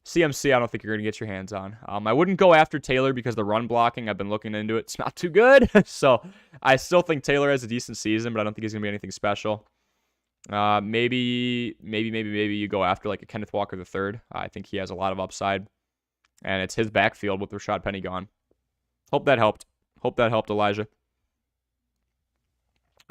CMC, I don't think you're going to get your hands on. I wouldn't go after Taylor because the run blocking, I've been looking into it. It's not too good. So I still think Taylor has a decent season, but I don't think he's going to be anything special. Maybe you go after like a Kenneth Walker III. I think he has a lot of upside. And it's his backfield with Rashad Penny gone. Hope that helped. Elijah.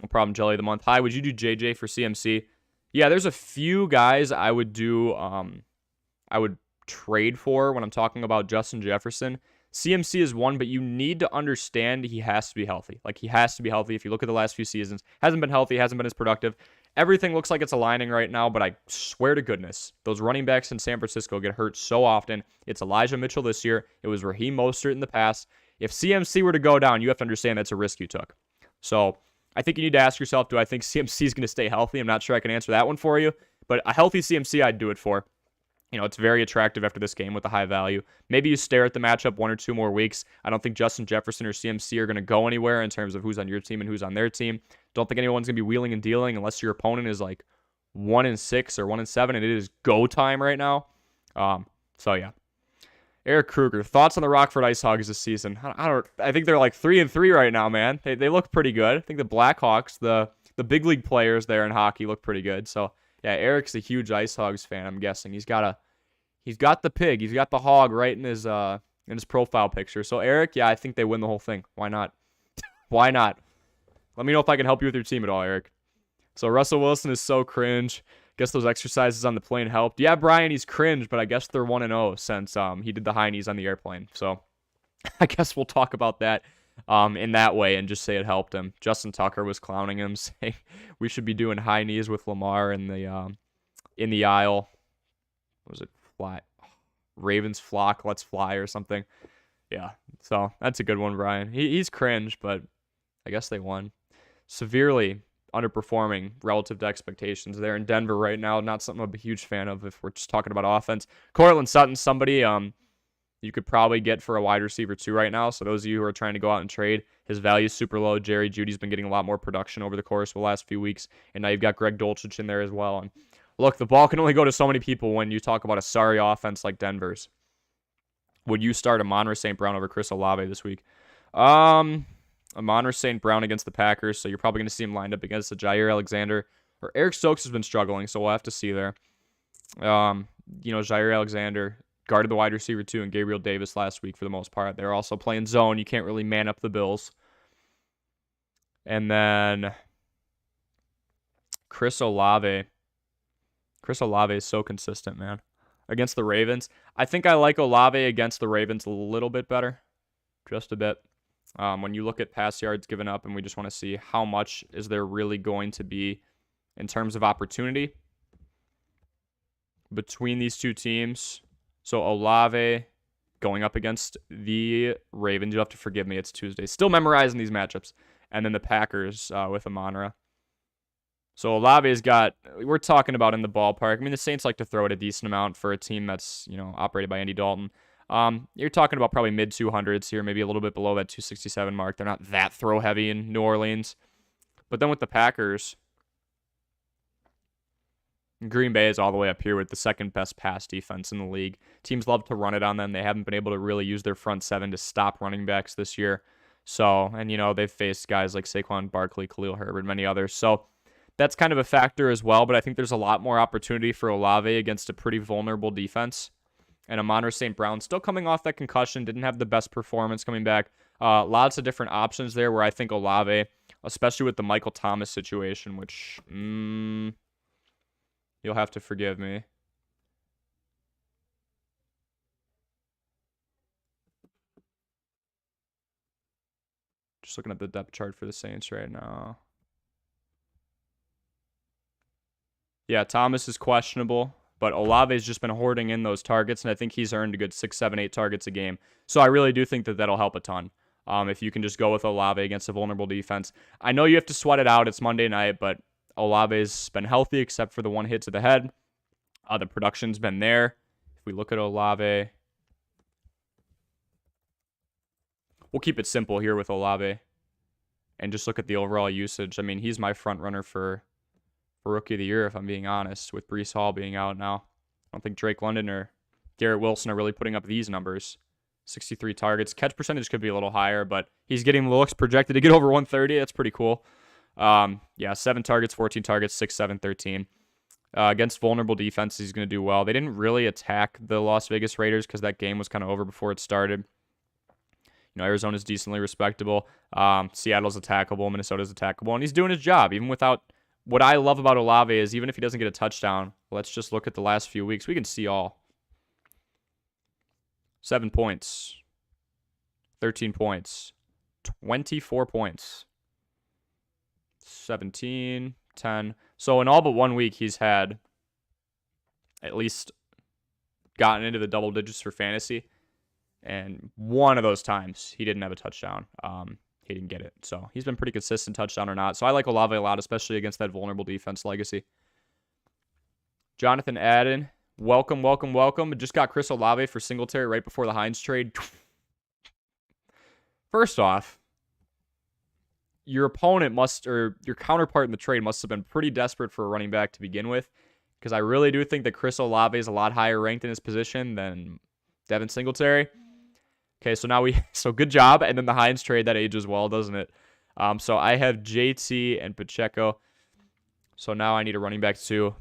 No problem, Jelly of the Month. Hi, would you do JJ for CMC? Yeah, there's a few guys I would do, I would trade for when I'm talking about Justin Jefferson. CMC is one, but you need to understand he has to be healthy. Like, he has to be healthy. If you look at the last few seasons, hasn't been healthy, hasn't been as productive. Everything looks like it's aligning right now, but I swear to goodness, those running backs in San Francisco get hurt so often. It's Elijah Mitchell this year. It was Raheem Mostert in the past. If CMC were to go down, you have to understand that's a risk you took. So I think you need to ask yourself, do I think CMC is going to stay healthy? I'm not sure I can answer that one for you, but a healthy CMC, I'd do it for. It's very attractive after this game with the high value. Maybe you stare at the matchup 1 or 2 more weeks. I don't think Justin Jefferson or CMC are going to go anywhere in terms of who's on your team and who's on their team. Don't think anyone's going to be wheeling and dealing unless your opponent is like 1-6 or 1-7, and it is go time right now. So yeah. Eric Kruger, thoughts on the Rockford Ice Hogs this season? I think they're like 3-3 right now, man. They look pretty good. I think the Blackhawks, the big league players there in hockey, look pretty good. So yeah, Eric's a huge Ice Hogs fan, I'm guessing. He's got the pig, he's got the hog right in his profile picture. So Eric, yeah, I think they win the whole thing. Why not? Why not? Let me know if I can help you with your team at all, Eric. So Russell Wilson is so cringe. Guess those exercises on the plane helped. Yeah, Brian, he's cringe, but I guess they're 1-0 since he did the high knees on the airplane. So I guess we'll talk about that in that way and just say it helped him. Justin Tucker was clowning him, saying we should be doing high knees with Lamar in the aisle. What was it? Fly. Ravens flock, let's fly or something. Yeah, so that's a good one, Brian. He's cringe, but I guess they won. Severely underperforming relative to expectations. They're in Denver right now. Not something I'm a huge fan of if we're just talking about offense. Cortland Sutton, somebody you could probably get for a wide receiver too right now. So those of you who are trying to go out and trade, his value is super low. Jerry Jeudy's been getting a lot more production over the course of the last few weeks. And now you've got Greg Dulcich in there as well. And look, the ball can only go to so many people when you talk about a sorry offense like Denver's. Would you start Amon-Ra St. Brown over Chris Olave this week? Amon-Ra St. Brown against the Packers, so you're probably going to see him lined up against the Jair Alexander. Or Eric Stokes has been struggling, so we'll have to see there. Jair Alexander guarded the wide receiver too, and Gabriel Davis last week for the most part. They're also playing zone. You can't really man up the Bills. And then Chris Olave. Chris Olave is so consistent, man. Against the Ravens. I think I like Olave against the Ravens a little bit better. Just a bit. When you look at pass yards given up, and we just want to see how much is there really going to be in terms of opportunity between these two teams. So Olave going up against the Ravens. You'll have to forgive me. It's Tuesday. Still memorizing these matchups. And then the Packers with Amon-Ra. So Olave's got, we're talking about in the ballpark. I mean, the Saints like to throw it a decent amount for a team that's, operated by Andy Dalton. You're talking about probably mid 200s here, maybe a little bit below that 267 mark. They're not that throw heavy in New Orleans. But then with the Packers, Green Bay is all the way up here with the second best pass defense in the league. Teams love to run it on them. They haven't been able to really use their front seven to stop running backs this year. So, and they've faced guys like Saquon Barkley, Khalil Herbert, many others. So that's kind of a factor as well. But I think there's a lot more opportunity for Olave against a pretty vulnerable defense. And Amon-Ra St. Brown still coming off that concussion, didn't have the best performance coming back. Lots of different options there where I think Olave, especially with the Michael Thomas situation, which you'll have to forgive me. Just looking at the depth chart for the Saints right now. Yeah, Thomas is questionable, but Olave's just been hoarding in those targets, and I think he's earned a good 6, 7, 8 targets a game. So I really do think that that'll help a ton. If you can just go with Olave against a vulnerable defense. I know you have to sweat it out. It's Monday night, but Olave's been healthy except for the one hit to the head. The production's been there. If we look at Olave, we'll keep it simple here with Olave and just look at the overall usage. I mean, he's my front runner for Rookie of the Year, if I'm being honest, with Breece Hall being out now. I don't think Drake London or Garrett Wilson are really putting up these numbers. 63 targets. Catch percentage could be a little higher, but he's getting the looks projected to get over 130. That's pretty cool. 7 targets, 14 targets, 6, 7, 13. Against vulnerable defenses, he's going to do well. They didn't really attack the Las Vegas Raiders because that game was kind of over before it started. Arizona's decently respectable. Seattle's attackable. Minnesota's attackable. And he's doing his job, even without... What I love about Olave is even if he doesn't get a touchdown, let's just look at the last few weeks. We can see all. 7 points. 13 points. 24 points. 17, 10. So in all but 1 week, he's had at least gotten into the double digits for fantasy. And one of those times, he didn't have a touchdown. He didn't get it. So he's been pretty consistent, touchdown or not. So I like Olave a lot, especially against that vulnerable defense legacy. Jonathan Adden, welcome. Just got Chris Olave for Singletary right before the Hines trade. First off, your opponent or your counterpart in the trade must have been pretty desperate for a running back to begin with, because I really do think that Chris Olave is a lot higher ranked in his position than Devin Singletary. Okay, so good job. And then the Hines trade, that ages well, doesn't it? So I have JT and Pacheco. So now I need a running back too.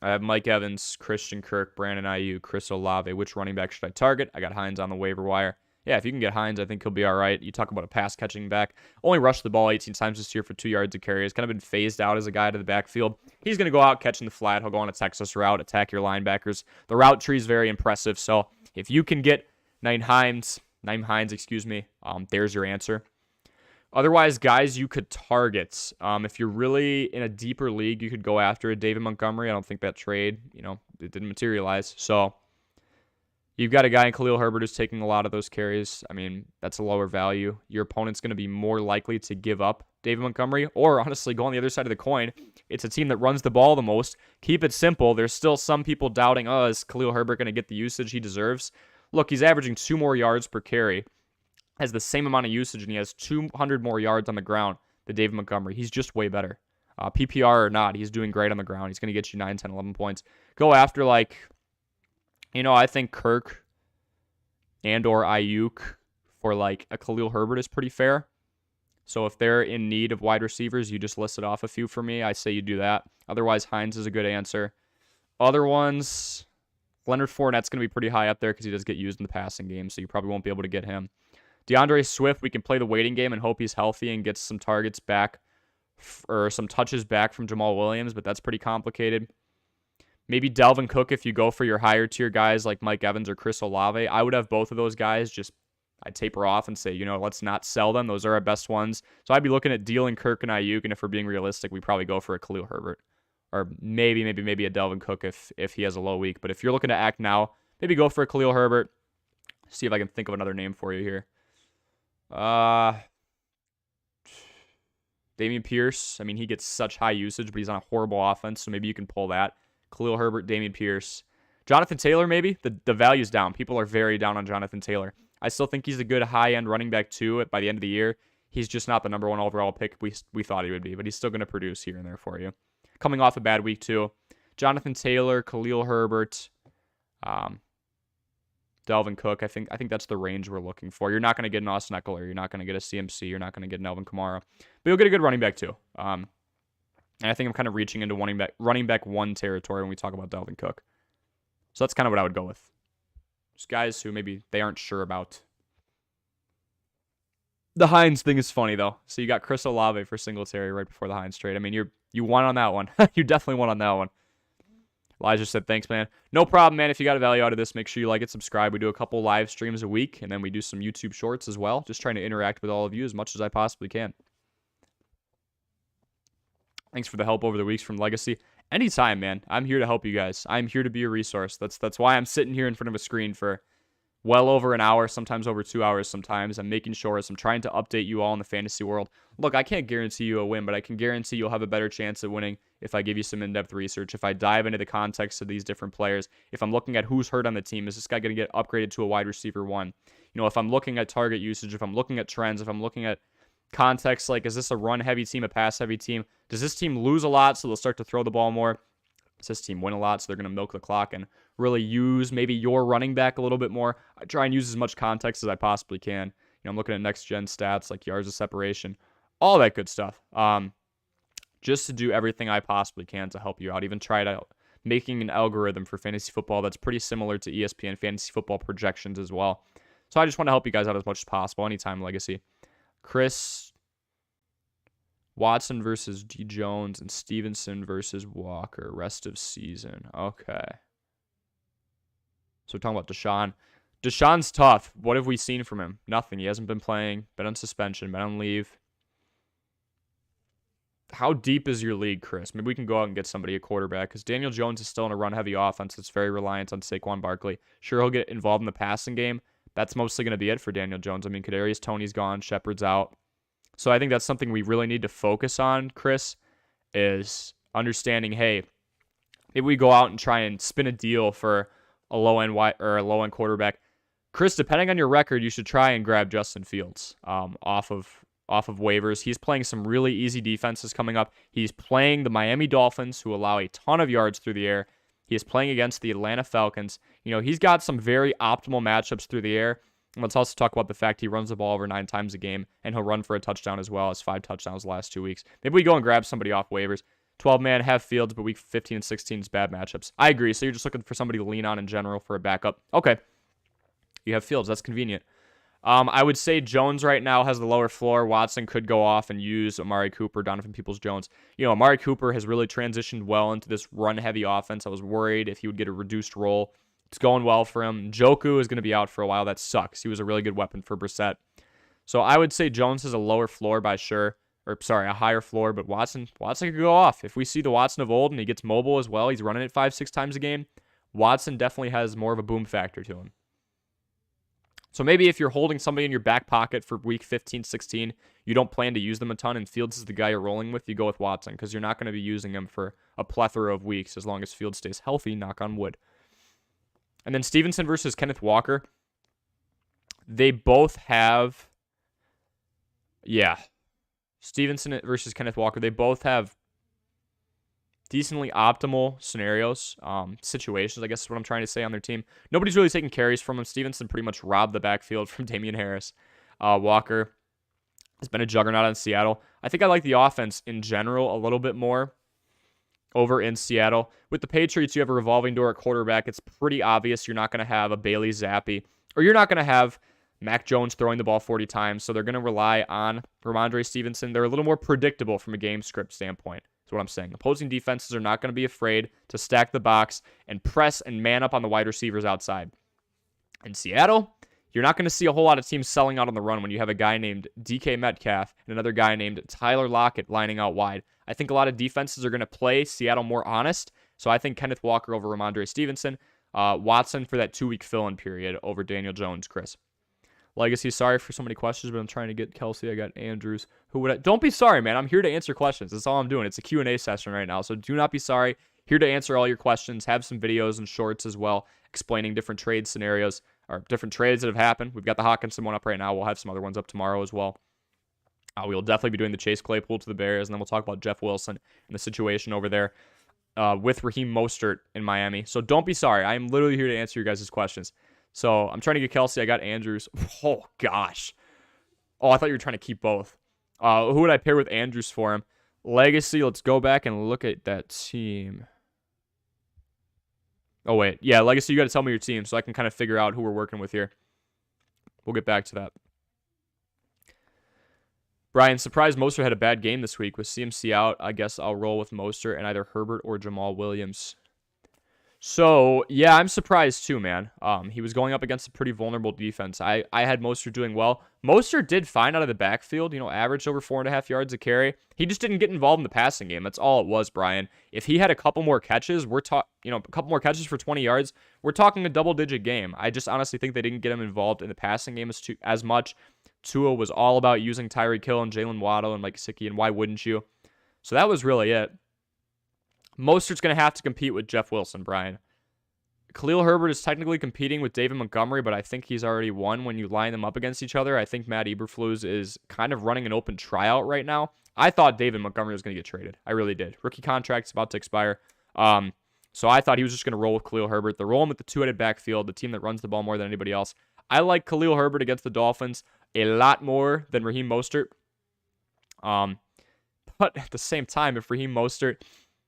I have Mike Evans, Christian Kirk, Brandon Ayuk, Chris Olave. Which running back should I target? I got Hines on the waiver wire. Yeah, if you can get Hines, I think he'll be all right. You talk about a pass catching back. Only rushed the ball 18 times this year for 2 yards a carry. He's kind of been phased out as a guy to the backfield. He's going to go out catching the flat. He'll go on a Texas route, attack your linebackers. The route tree is very impressive. So if you can get Nyheim Hines, there's your answer. Otherwise, guys you could target. If you're really in a deeper league, you could go after a David Montgomery. I don't think that trade, it didn't materialize. So you've got a guy in Khalil Herbert who's taking a lot of those carries. I mean, that's a lower value. Your opponent's going to be more likely to give up David Montgomery, or honestly, go on the other side of the coin. It's a team that runs the ball the most. Keep it simple. There's still some people doubting, is Khalil Herbert going to get the usage he deserves? Look, he's averaging 2 more yards per carry, has the same amount of usage, and he has 200 more yards on the ground than David Montgomery. He's just way better. PPR or not, he's doing great on the ground. He's going to get you 9, 10, 11 points. Go after, I think Kirk and or Ayuk for a Khalil Herbert is pretty fair. So if they're in need of wide receivers, you just listed off a few for me. I say you do that. Otherwise, Hines is a good answer. Other ones, Leonard Fournette's going to be pretty high up there because he does get used in the passing game, so you probably won't be able to get him. DeAndre Swift, we can play the waiting game and hope he's healthy and gets some targets back or some touches back from Jamal Williams, but that's pretty complicated. Maybe Dalvin Cook if you go for your higher tier guys like Mike Evans or Chris Olave. I would have both of those guys. I'd taper off and say, let's not sell them. Those are our best ones. So I'd be looking at dealing Kirk and Ayuk, and if we're being realistic, we probably go for a Khalil Herbert. Or maybe a Dalvin Cook if he has a low week. But if you're looking to act now, maybe go for a Khalil Herbert. See if I can think of another name for you here. Dameon Pierce. I mean, he gets such high usage, but he's on a horrible offense, so maybe you can pull that. Khalil Herbert, Dameon Pierce. Jonathan Taylor, maybe. The value's down. People are very down on Jonathan Taylor. I still think he's a good high-end running back, too, by the end of the year. He's just not the number 1 overall pick we thought he would be, but he's still going to produce here and there for you. Coming off a bad week, too. Jonathan Taylor, Khalil Herbert, Dalvin Cook. I think that's the range we're looking for. You're not going to get an Austin Eckler. You're not going to get a CMC. You're not going to get an Alvin Kamara. But you'll get a good running back, too. And I think I'm kind of reaching into running back 1 territory when we talk about Dalvin Cook. So that's kind of what I would go with. Just guys who maybe they aren't sure about. The Hines thing is funny, though. So you got Chris Olave for Singletary right before the Hines trade. I mean, you won on that one. You definitely won on that one. Elijah said, thanks, man. No problem, man. If you got a value out of this, make sure you like it, subscribe. We do a couple live streams a week, and then we do some YouTube shorts as well. Just trying to interact with all of you as much as I possibly can. Thanks for the help over the weeks from Legacy. Anytime, man. I'm here to help you guys. I'm here to be a resource. That's why I'm sitting here in front of a screen for well over an hour, sometimes over 2 hours sometimes. I'm making sure as I'm trying to update you all in the fantasy world. Look, I can't guarantee you a win, but I can guarantee you'll have a better chance at winning if I give you some in-depth research, if I dive into the context of these different players, if I'm looking at who's hurt on the team, is this guy going to get upgraded to a wide receiver 1? You know, if I'm looking at target usage, if I'm looking at trends, if I'm looking at context like, is this a run-heavy team, a pass-heavy team? Does this team lose a lot so they'll start to throw the ball more? Does this team win a lot so they're going to milk the clock and really use maybe your running back a little bit more? I try and use as much context as I possibly can. You know, I'm looking at next-gen stats like yards of separation, all that good stuff. Just to do everything I possibly can to help you out. Even tried out making an algorithm for fantasy football that's pretty similar to ESPN fantasy football projections as well. So I just want to help you guys out as much as possible. Anytime, Legacy. Chris, Watson versus D. Jones and Stevenson versus Walker. Rest of season. Okay. So we're talking about Deshaun. Deshaun's tough. What have we seen from him? Nothing. He hasn't been playing. Been on suspension. Been on leave. How deep is your league, Chris? Maybe we can go out and get somebody a quarterback because Daniel Jones is still in a run-heavy offense that's very reliant on Saquon Barkley. Sure, he'll get involved in the passing game. That's mostly going to be it for Daniel Jones. I mean, Kadarius Toney's gone. Shepard's out. So I think that's something we really need to focus on, Chris, is understanding, hey, maybe we go out and try and spin a deal for a low-end quarterback. Chris, depending on your record, you should try and grab Justin Fields off of waivers. He's playing some really easy defenses coming up. He's playing the Miami Dolphins, who allow a ton of yards through the air. He is playing against the Atlanta Falcons. You know, he's got some very optimal matchups through the air. And let's also talk about the fact he runs the ball over 9 times a game, and he'll run for a touchdown as well as 5 touchdowns the last 2 weeks. Maybe we go and grab somebody off waivers. 12-man, have Fields, but week 15 and 16 is bad matchups. I agree. So you're just looking for somebody to lean on in general for a backup. Okay. You have Fields. That's convenient. I would say Jones right now has the lower floor. Watson could go off and use Amari Cooper, Donovan Peoples-Jones. You know, Amari Cooper has really transitioned well into this run-heavy offense. I was worried if he would get a reduced role. It's going well for him. Njoku is going to be out for a while. That sucks. He was a really good weapon for Brissett. So I would say Jones has a lower floor by sure. A higher floor, but Watson could go off. If we see the Watson of old and he gets mobile as well, he's running it 5-6 times a game, Watson definitely has more of a boom factor to him. So maybe if you're holding somebody in your back pocket for week 15, 16, you don't plan to use them a ton, and Fields is the guy you're rolling with, you go with Watson because you're not going to be using him for a plethora of weeks as long as Fields stays healthy, knock on wood. And then Stevenson versus Kenneth Walker. They both have... Yeah. Stevenson versus Kenneth Walker. They both have decently optimal scenarios, situations, I guess is what I'm trying to say on their team. Nobody's really taking carries from him. Stevenson pretty much robbed the backfield from Damian Harris. Walker has been a juggernaut in Seattle. I think I like the offense in general a little bit more over in Seattle. With the Patriots, you have a revolving door at quarterback. It's pretty obvious you're not going to have a Bailey Zappi, or you're not going to have Mac Jones throwing the ball 40 times, so they're going to rely on Ramondre Stevenson. They're a little more predictable from a game script standpoint. That's what I'm saying. Opposing defenses are not going to be afraid to stack the box and press and man up on the wide receivers outside. In Seattle, you're not going to see a whole lot of teams selling out on the run when you have a guy named DK Metcalf and another guy named Tyler Lockett lining out wide. I think a lot of defenses are going to play Seattle more honest, so I think Kenneth Walker over Ramondre Stevenson, Watson for that 2-week fill-in period over Daniel Jones, Chris. Legacy, sorry for so many questions, but I'm trying to get Kelsey. I got Andrews. Don't be sorry, man. I'm here to answer questions. That's all I'm doing. It's a Q&A session right now, so do not be sorry. Here to answer all your questions, have some videos and shorts as well, explaining different trade scenarios or different trades that have happened. We've got the Hawkinson one up right now. We'll have some other ones up tomorrow as well. We will definitely be doing the Chase Claypool to the Bears, and then we'll talk about Jeff Wilson and the situation over there with Raheem Mostert in Miami. So don't be sorry. I am literally here to answer your guys' questions. So I'm trying to get Kelsey. I got Andrews. Oh, gosh. Oh, I thought you were trying to keep both. Who would I pair with Andrews for him? Legacy, let's go back and look at that team. Oh, wait. Yeah, Legacy, you got to tell me your team so I can kind of figure out who we're working with here. We'll get back to that. Brian, surprised Mostert had a bad game this week. With CMC out, I guess I'll roll with Mostert and either Herbert or Jamal Williams. So, yeah, I'm surprised too, man. He was going up against a pretty vulnerable defense. I had Mostert doing well. Mostert did fine out of the backfield, averaged over 4.5 yards a carry. He just didn't get involved in the passing game. That's all it was, Brian. If he had a couple more catches, a couple more catches for 20 yards, we're talking a double-digit game. I just honestly think they didn't get him involved in the passing game as much. Tua was all about using Tyreek Hill and Jalen Waddle and Mike Gesicki, and why wouldn't you? So that was really it. Mostert's going to have to compete with Jeff Wilson, Brian. Khalil Herbert is technically competing with David Montgomery, but I think he's already won when you line them up against each other. I think Matt Eberflus is kind of running an open tryout right now. I thought David Montgomery was going to get traded. I really did. Rookie contract's about to expire. So I thought he was just going to roll with Khalil Herbert. They're rolling with the two-headed backfield, the team that runs the ball more than anybody else. I like Khalil Herbert against the Dolphins a lot more than Raheem Mostert. But at the same time, if Raheem Mostert,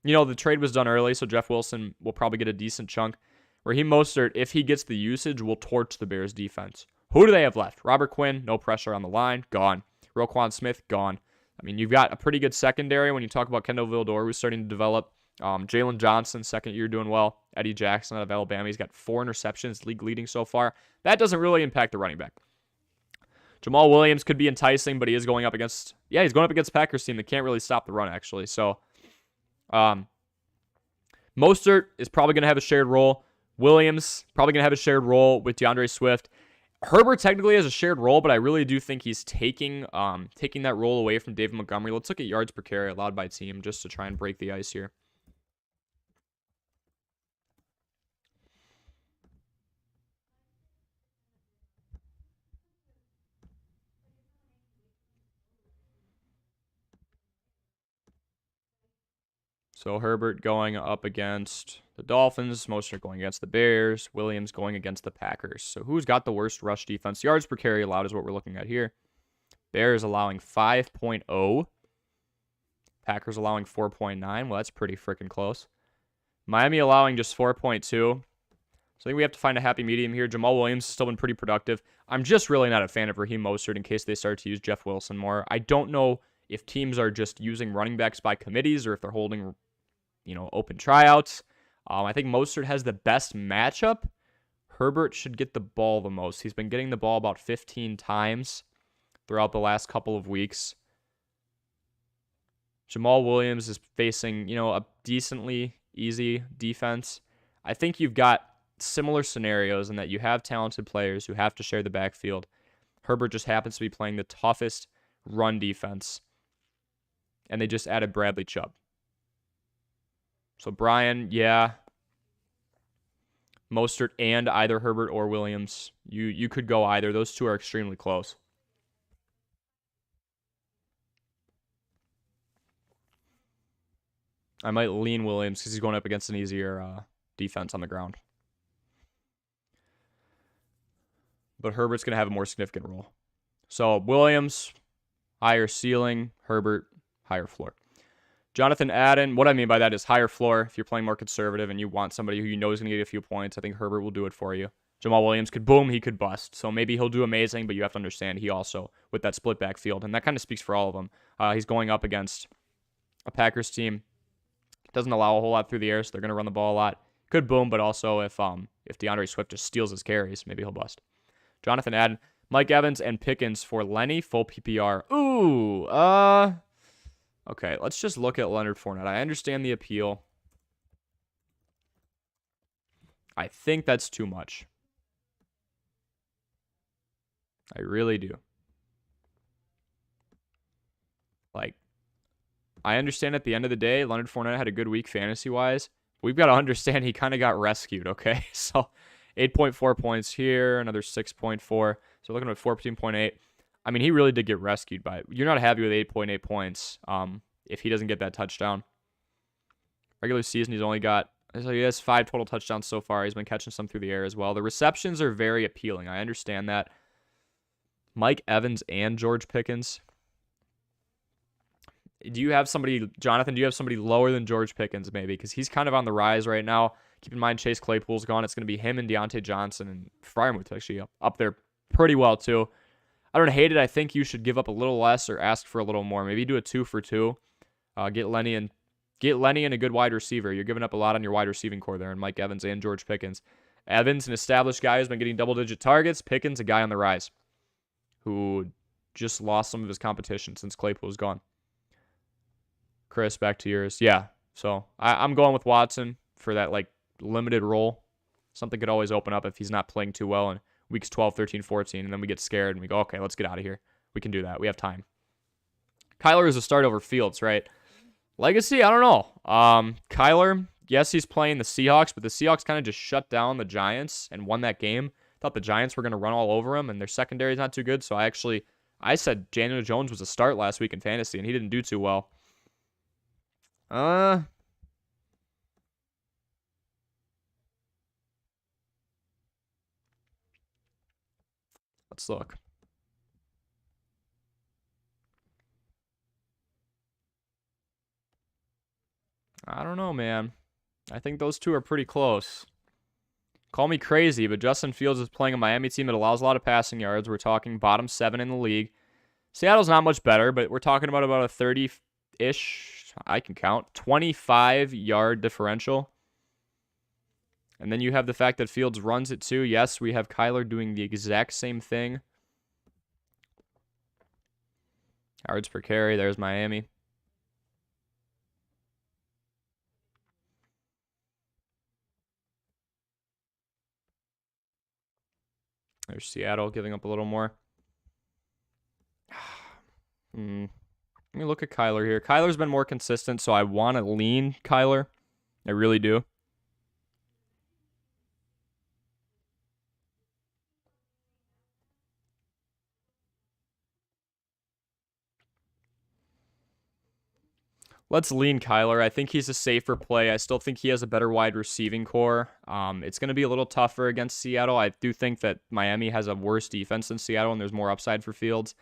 the trade was done early, so Jeff Wilson will probably get a decent chunk. Raheem Mostert, if he gets the usage, will torch the Bears defense. Who do they have left? Robert Quinn, no pressure on the line, gone. Roquan Smith, gone. I mean, you've got a pretty good secondary when you talk about Kendall Vildor, who's starting to develop. Jalen Johnson, second year doing well. Eddie Jackson out of Alabama, he's got 4 interceptions, league leading so far. That doesn't really impact the running back. Jamal Williams could be enticing, but he's going up against the Packers team that can't really stop the run, actually. So, Mostert is probably going to have a shared role. Williams probably going to have a shared role with DeAndre Swift. Herbert technically has a shared role, but I really do think he's taking that role away from David Montgomery. Let's look at yards per carry allowed by team just to try and break the ice here. So Herbert going up against the Dolphins, Mostert going against the Bears, Williams going against the Packers. So who's got the worst rush defense? Yards per carry allowed is what we're looking at here. Bears allowing 5.0. Packers allowing 4.9. Well, that's pretty freaking close. Miami allowing just 4.2. So I think we have to find a happy medium here. Jamal Williams has still been pretty productive. I'm just really not a fan of Raheem Mostert in case they start to use Jeff Wilson more. I don't know if teams are just using running backs by committees or if they're holding open tryouts. I think Mostert has the best matchup. Herbert should get the ball the most. He's been getting the ball about 15 times throughout the last couple of weeks. Jamal Williams is facing, a decently easy defense. I think you've got similar scenarios in that you have talented players who have to share the backfield. Herbert just happens to be playing the toughest run defense. And they just added Bradley Chubb. So Brian, yeah. Mostert and either Herbert or Williams. You could go either. Those two are extremely close. I might lean Williams because he's going up against an easier defense on the ground. But Herbert's going to have a more significant role. So Williams, higher ceiling. Herbert, higher floor. Jonathan Adden, what I mean by that is higher floor. If you're playing more conservative and you want somebody who you know is going to get you a few points, I think Herbert will do it for you. Jamal Williams could boom, he could bust. So maybe he'll do amazing, but you have to understand he also, with that split backfield, and that kind of speaks for all of them. He's going up against a Packers team. Doesn't allow a whole lot through the air, so they're going to run the ball a lot. Could boom, but also if DeAndre Swift just steals his carries, maybe he'll bust. Jonathan Adden, Mike Evans, and Pickens for Lenny, full PPR. Ooh, okay, let's just look at Leonard Fournette. I understand the appeal. I think that's too much. I really do. I understand at the end of the day, Leonard Fournette had a good week fantasy-wise, we've got to understand he kind of got rescued, okay? So 8.4 points here, another 6.4. So we're looking at 14.8. I mean, he really did get rescued by it. You're not happy with 8.8 points if he doesn't get that touchdown. Regular season, he's only got, so he has 5 total touchdowns so far. He's been catching some through the air as well. The receptions are very appealing. I understand that. Mike Evans and George Pickens. Do you have somebody, Jonathan, do you have somebody lower than George Pickens maybe? Because he's kind of on the rise right now. Keep in mind Chase Claypool's gone. It's going to be him and Deontay Johnson, and Freiermuth actually up there pretty well too. I don't hate it. I think you should give up a little less or ask for a little more. Maybe do a 2 for 2. Get Lenny and a good wide receiver. You're giving up a lot on your wide receiving core there, and Mike Evans and George Pickens. Evans, an established guy who's been getting double-digit targets. Pickens, a guy on the rise who just lost some of his competition since Claypool's gone. Chris, back to yours. Yeah, so I'm going with Watson for that like limited role. Something could always open up if he's not playing too well in weeks 12, 13, 14, and then we get scared and we go, okay, let's get out of here. We can do that. We have time. Kyler is a start over Fields, right? Legacy, I don't know. Kyler, yes, he's playing the Seahawks, but the Seahawks kind of just shut down the Giants and won that game. Thought the Giants were going to run all over him, and their secondary is not too good, so I said Daniel Jones was a start last week in fantasy, and he didn't do too well. Let's look. I don't know, man. I think those two are pretty close. Call me crazy, but Justin Fields is playing a Miami team that allows a lot of passing yards. We're talking bottom 7 in the league. Seattle's not much better, but we're talking about a 30-ish, I can count, 25-yard differential. And then you have the fact that Fields runs it too. Yes, we have Kyler doing the exact same thing. Yards per carry, there's Miami. There's Seattle giving up a little more. Let me look at Kyler here. Kyler's been more consistent, so I want to lean Kyler. I really do. Let's lean Kyler. I think he's a safer play. I still think he has a better wide receiving core. It's going to be a little tougher against Seattle. I do think that Miami has a worse defense than Seattle, and there's more upside for Fields.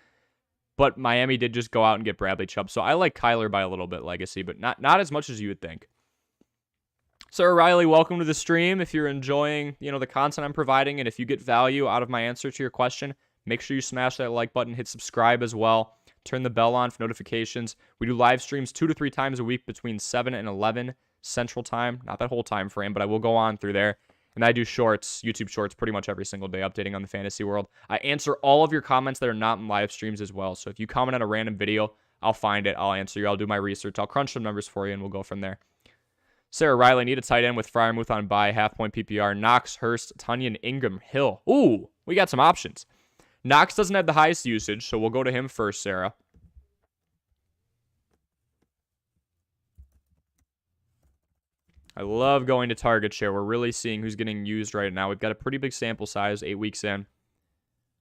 But Miami did just go out and get Bradley Chubb. So I like Kyler by a little bit, Legacy, but not as much as you would think. Sir Riley, welcome to the stream. If you're enjoying, the content I'm providing, and if you get value out of my answer to your question, make sure you smash that like button, hit subscribe as well. Turn the bell on for notifications. We do live streams 2 to 3 times a week between 7 and 11 Central Time. Not that whole time frame, but I will go on through there. And I do shorts, YouTube shorts, pretty much every single day, updating on the fantasy world. I answer all of your comments that are not in live streams as well. So if you comment on a random video, I'll find it. I'll answer you. I'll do my research. I'll crunch some numbers for you, and we'll go from there. Sarah Riley, need a tight end with Freiermuth on bye, half-point PPR. Knox, Hurst, Tunyon, Ingram, Hill. Ooh, we got some options. Knox doesn't have the highest usage, so we'll go to him first, Sarah. I love going to target share. We're really seeing who's getting used right now. We've got a pretty big sample size, 8 weeks in.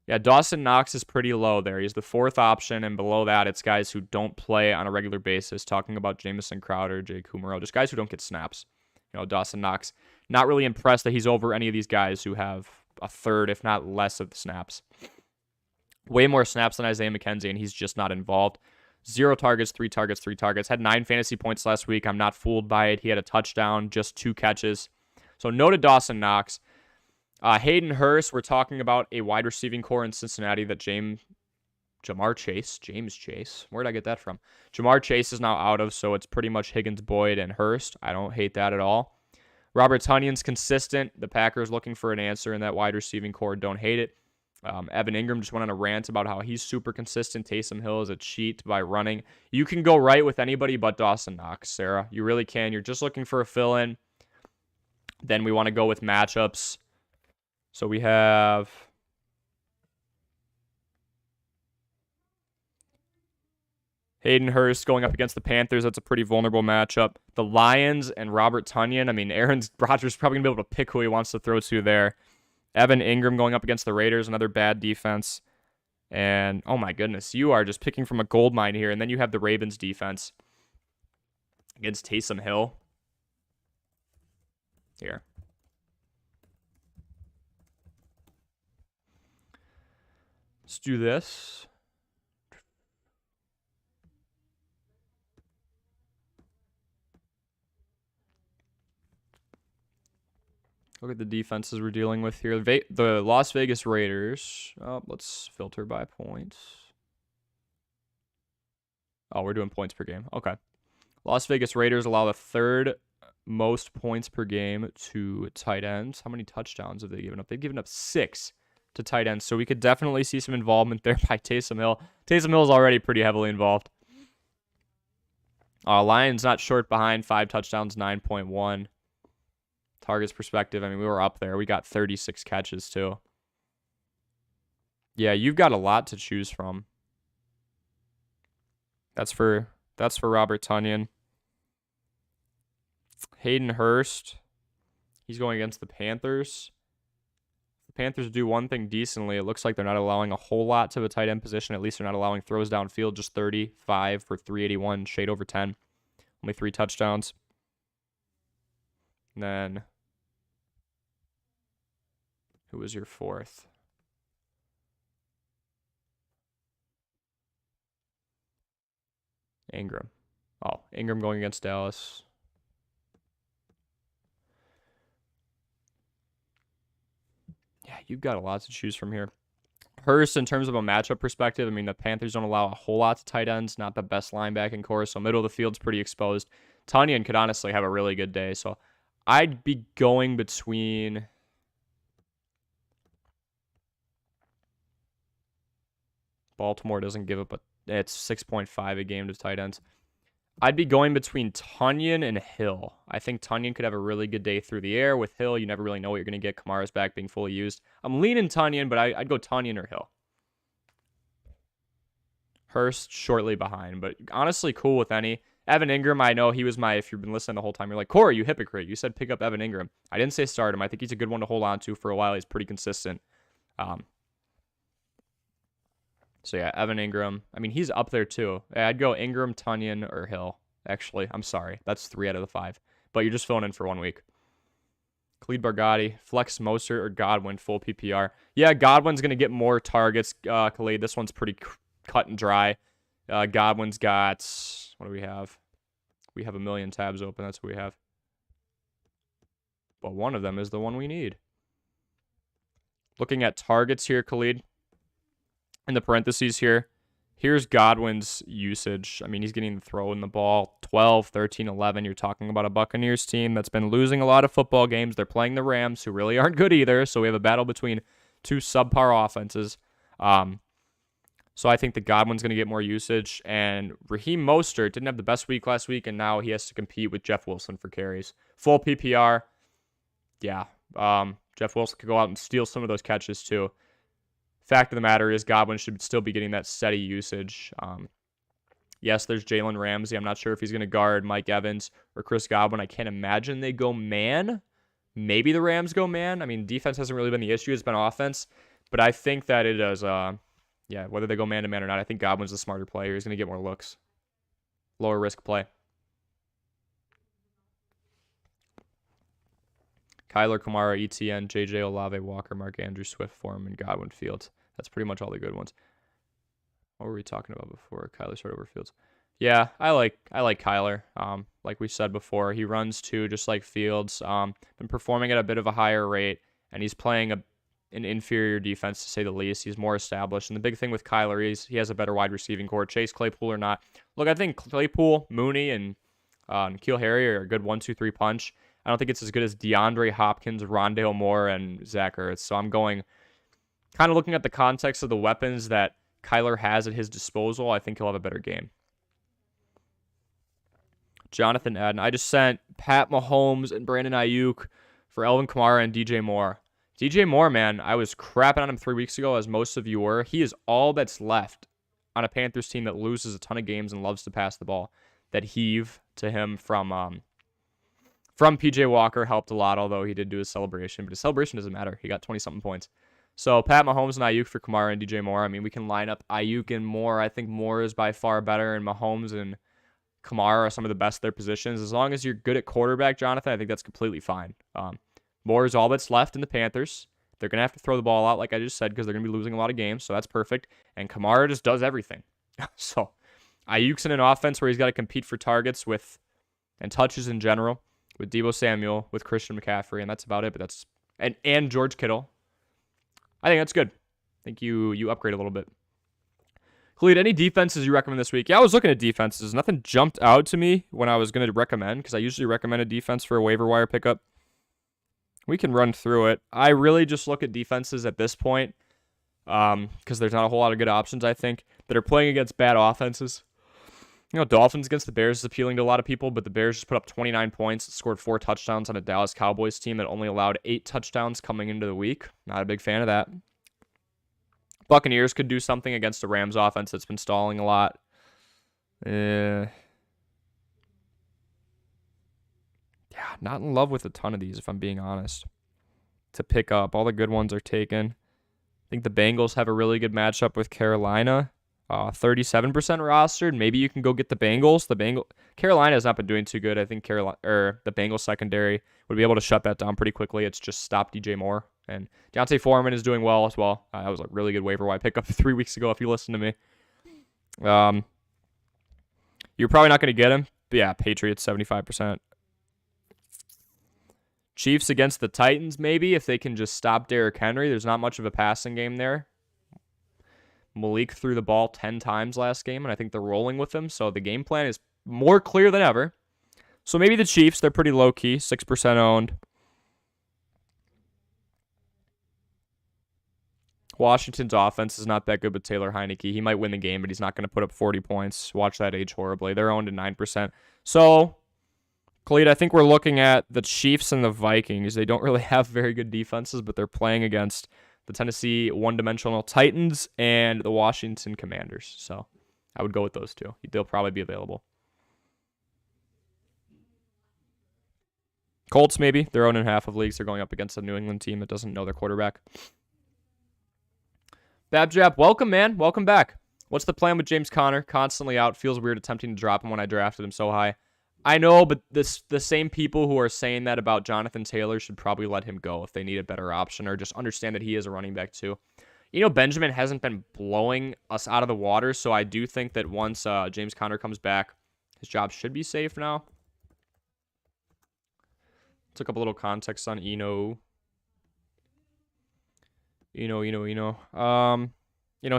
Yeah, Dawson Knox is pretty low there. He's the 4th option, and below that, it's guys who don't play on a regular basis. Talking about Jamison Crowder, Jay Kumaro, just guys who don't get snaps. Dawson Knox, not really impressed that he's over any of these guys who have a third, if not less, of the snaps. Way more snaps than Isaiah McKenzie, and he's just not involved. 0 targets, 3 targets, 3 targets. Had 9 fantasy points last week. I'm not fooled by it. He had a touchdown, just 2 catches. So no to Dawson Knox. Hayden Hurst, we're talking about a wide receiving core in Cincinnati that James Chase. Where did I get that from? Jamar Chase is now out of, so it's pretty much Higgins, Boyd, and Hurst. I don't hate that at all. Robert Tunyon's consistent. The Packers looking for an answer in that wide receiving core. Don't hate it. Evan Ingram just went on a rant about how he's super consistent. Taysom Hill is a cheat by running. You can go right with anybody but Dawson Knox, Sarah. You really can. You're just looking for a fill-in. Then we want to go with matchups. So we have... Hayden Hurst going up against the Panthers. That's a pretty vulnerable matchup. The Lions and Robert Tonyan. I mean, Aaron Rodgers is probably going to be able to pick who he wants to throw to there. Evan Ingram going up against the Raiders, another bad defense. And, oh my goodness, you are just picking from a gold mine here. And then you have the Ravens defense against Taysom Hill. Here. Let's do this. Look at the defenses we're dealing with here. The Las Vegas Raiders. Oh, let's filter by points. Oh, we're doing points per game. Okay. Las Vegas Raiders allow the third most points per game to tight ends. How many touchdowns have they given up? They've given up 6 to tight ends. So we could definitely see some involvement there by Taysom Hill. Taysom Hill is already pretty heavily involved. Lions not short behind. 5 touchdowns, 9.1. Targets perspective, I mean, we were up there. We got 36 catches, too. Yeah, you've got a lot to choose from. That's for Robert Tonyan. Hayden Hurst. He's going against the Panthers. The Panthers do one thing decently. It looks like they're not allowing a whole lot to the tight end position. At least they're not allowing throws downfield. Just 35 for 381. Shade over 10. Only 3 touchdowns. And then, who was your 4th? Ingram. Oh, Ingram going against Dallas. Yeah, you've got a lot to choose from here. Hurst, in terms of a matchup perspective, I mean, the Panthers don't allow a whole lot to tight ends. Not the best linebacking core, so middle of the field's pretty exposed. Tonyan could honestly have a really good day, so I'd be going between... Baltimore doesn't give up, it's 6.5 a game to tight ends. I'd be going between Tonyan and Hill. I think Tonyan could have a really good day through the air. With Hill, you never really know what you're going to get. Kamara's back being fully used. I'm leaning Tonyan, but I'd go Tonyan or Hill. Hurst shortly behind, but honestly cool with any. Evan Ingram, I know he was if you've been listening the whole time, you're like, Corey, you hypocrite. You said pick up Evan Ingram. I didn't say start him. I think he's a good one to hold on to for a while. He's pretty consistent. So yeah, Evan Ingram. I mean, he's up there too. I'd go Ingram, Tonyan, or Hill. Actually, I'm sorry. That's 3 out of the 5. But you're just filling in for 1 week. Khalid Barghati, flex Mostert, or Godwin, full PPR. Yeah, Godwin's going to get more targets, Khalid. This one's pretty cut and dry. Godwin's got... What do we have? We have a million tabs open. That's what we have. But one of them is the one we need. Looking at targets here, Khalid. In the parentheses here, here's Godwin's usage. I mean, he's getting the throw in the ball 12, 13, 11. You're talking about a Buccaneers team that's been losing a lot of football games. They're playing the Rams, who really aren't good either. So we have a battle between 2 subpar offenses. So I think that Godwin's going to get more usage. And Raheem Mostert didn't have the best week last week, and now he has to compete with Jeff Wilson for carries. Full PPR. Yeah. Jeff Wilson could go out and steal some of those catches too. Fact of the matter is Godwin should still be getting that steady usage. Yes, there's Jalen Ramsey. I'm not sure if he's going to guard Mike Evans or Chris Godwin. I can't imagine they go man. Maybe the Rams go man. I mean, defense hasn't really been the issue. It's been offense. But I think that it is, whether they go man-to-man or not, I think Godwin's the smarter player. He's going to get more looks. Lower risk play. Kyler, Kamara, ETN, JJ Olave, Walker, Mark Andrews, Swift, Foreman, Godwin, Fields. That's pretty much all the good ones. What were we talking about before? Kyler started over Fields. Yeah, I like Kyler. Like we said before, he runs too, just like Fields. Been performing at a bit of a higher rate, and he's playing an inferior defense to say the least. He's more established, and the big thing with Kyler is he has a better wide receiving core. Chase Claypool or not. Look, I think Claypool, Mooney, and N'Keal Harry are a good 1-2-3 punch. I don't think it's as good as DeAndre Hopkins, Rondale Moore, and Zach Ertz. So I'm going kind of looking at the context of the weapons that Kyler has at his disposal. I think he'll have a better game. Jonathan Adden. I just sent Pat Mahomes and Brandon Ayuk for Elvin Kamara and DJ Moore. DJ Moore, man, I was crapping on him 3 weeks ago, as most of you were. He is all that's left on a Panthers team that loses a ton of games and loves to pass the ball. That heave to him from P.J. Walker helped a lot, although he did do his celebration. But his celebration doesn't matter. He got 20-something points. So Pat Mahomes and Ayuk for Kamara and DJ Moore. I mean, we can line up Ayuk and Moore. I think Moore is by far better, and Mahomes and Kamara are some of the best at their positions. As long as you're good at quarterback, Jonathan, I think that's completely fine. Moore is all that's left in the Panthers. They're going to have to throw the ball out, like I just said, because they're going to be losing a lot of games, so that's perfect. And Kamara just does everything. So Ayuk's in an offense where he's got to compete for targets and touches in general with Deebo Samuel, with Christian McCaffrey, and that's about it. But that's and George Kittle. I think that's good. I think you upgrade a little bit. Khalid, any defenses you recommend this week? Yeah, I was looking at defenses. Nothing jumped out to me when I was going to recommend, because I usually recommend a defense for a waiver wire pickup. We can run through it. I really just look at defenses at this point because there's not a whole lot of good options, I think, that are playing against bad offenses. You know, Dolphins against the Bears is appealing to a lot of people, but the Bears just put up 29 points, scored 4 touchdowns on a Dallas Cowboys team that only allowed 8 touchdowns coming into the week. Not a big fan of that. Buccaneers could do something against the Rams offense that's been stalling a lot. Yeah, not in love with a ton of these, if I'm being honest, to pick up. All the good ones are taken. I think the Bengals have a really good matchup with Carolina. 37% rostered. Maybe you can go get the Bengals. Carolina has not been doing too good. I think the Bengals secondary would be able to shut that down pretty quickly. It's just stop DJ Moore. And Deontay Foreman is doing well as well. That was a really good waiver wire pickup 3 weeks ago if you listen to me. You're probably not going to get him. But yeah, Patriots 75%. Chiefs against the Titans, maybe, if they can just stop Derrick Henry. There's not much of a passing game there. Malik threw the ball 10 times last game, and I think they're rolling with him. So the game plan is more clear than ever. So maybe the Chiefs, they're pretty low-key, 6% owned. Washington's offense is not that good with Taylor Heineke. He might win the game, but he's not going to put up 40 points. Watch that age horribly. They're owned at 9%. So, Khalid, I think we're looking at the Chiefs and the Vikings. They don't really have very good defenses, but they're playing against the Tennessee one-dimensional Titans and the Washington Commanders. So I would go with those two. They'll probably be available. Colts, maybe. They're owned in half of leagues. They're going up against a New England team that doesn't know their quarterback. Babjab, welcome, man. Welcome back. What's the plan with James Conner? Constantly out. Feels weird attempting to drop him when I drafted him so high. I know, but the same people who are saying that about Jonathan Taylor should probably let him go if they need a better option, or just understand that he is a running back too. You know, Benjamin hasn't been blowing us out of the water, so I do think that once James Conner comes back, his job should be safe now. Took up a little context on Eno. You know,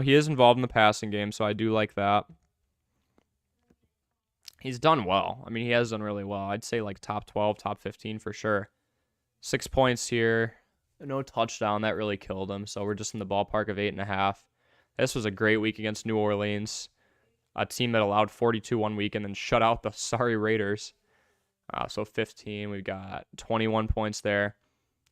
he is involved in the passing game, so I do like that. He's done well. I mean, he has done really well. I'd say like top 12, top 15 for sure. 6 points here. No touchdown. That really killed him. So we're just in the ballpark of 8.5. This was a great week against New Orleans, a team that allowed 42 one week and then shut out the sorry Raiders. So 15. We've got 21 points there.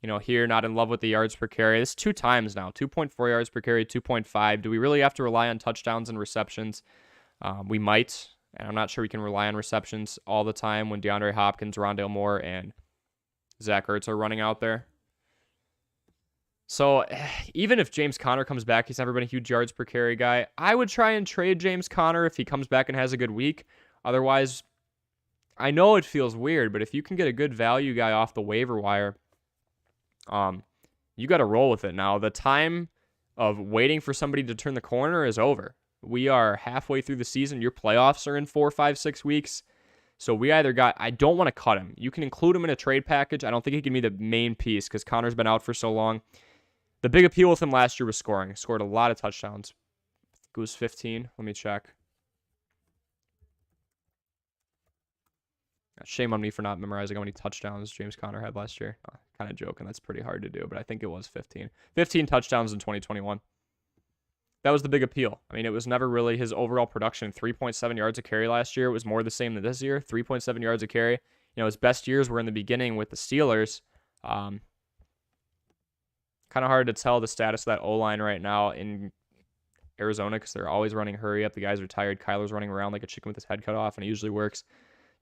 You know, here, not in love with the yards per carry. This is 2 times now. 2.4 yards per carry, 2.5. Do we really have to rely on touchdowns and receptions? We might. And I'm not sure we can rely on receptions all the time when DeAndre Hopkins, Rondale Moore, and Zach Ertz are running out there. So even if James Conner comes back, he's never been a huge yards per carry guy. I would try and trade James Conner if he comes back and has a good week. Otherwise, I know it feels weird, but if you can get a good value guy off the waiver wire, you got to roll with it now. The time of waiting for somebody to turn the corner is over. We are halfway through the season. Your playoffs are in 4, 5, 6 weeks. So we either I don't want to cut him. You can include him in a trade package. I don't think he can be the main piece because Connor's been out for so long. The big appeal with him last year was scoring. He scored a lot of touchdowns. I think it was 15. Let me check. Shame on me for not memorizing how many touchdowns James Conner had last year. Kind of joking. That's pretty hard to do, but I think it was 15. 15 touchdowns in 2021. That was the big appeal. I mean, it was never really his overall production. 3.7 yards a carry last year. It was more the same than this year. 3.7 yards a carry. You know, his best years were in the beginning with the Steelers. Kind of hard to tell the status of that O-line right now. And Arizona because they're always running hurry up. The guys are tired. Kyler's running around like a chicken with his head cut off, and it usually works.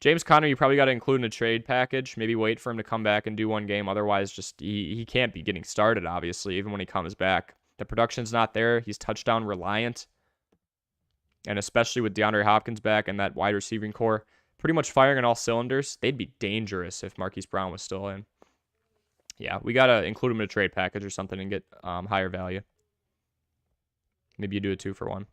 James Conner, you probably got to include in a trade package. Maybe wait for him to come back and do one game. Otherwise, just he can't be getting started, obviously, even when he comes back. The production's not there. He's touchdown reliant. And especially with DeAndre Hopkins back and that wide receiving core pretty much firing on all cylinders, they'd be dangerous if Marquise Brown was still in. Yeah, we got to include him in a trade package or something and get higher value. Maybe you do a 2-for-1.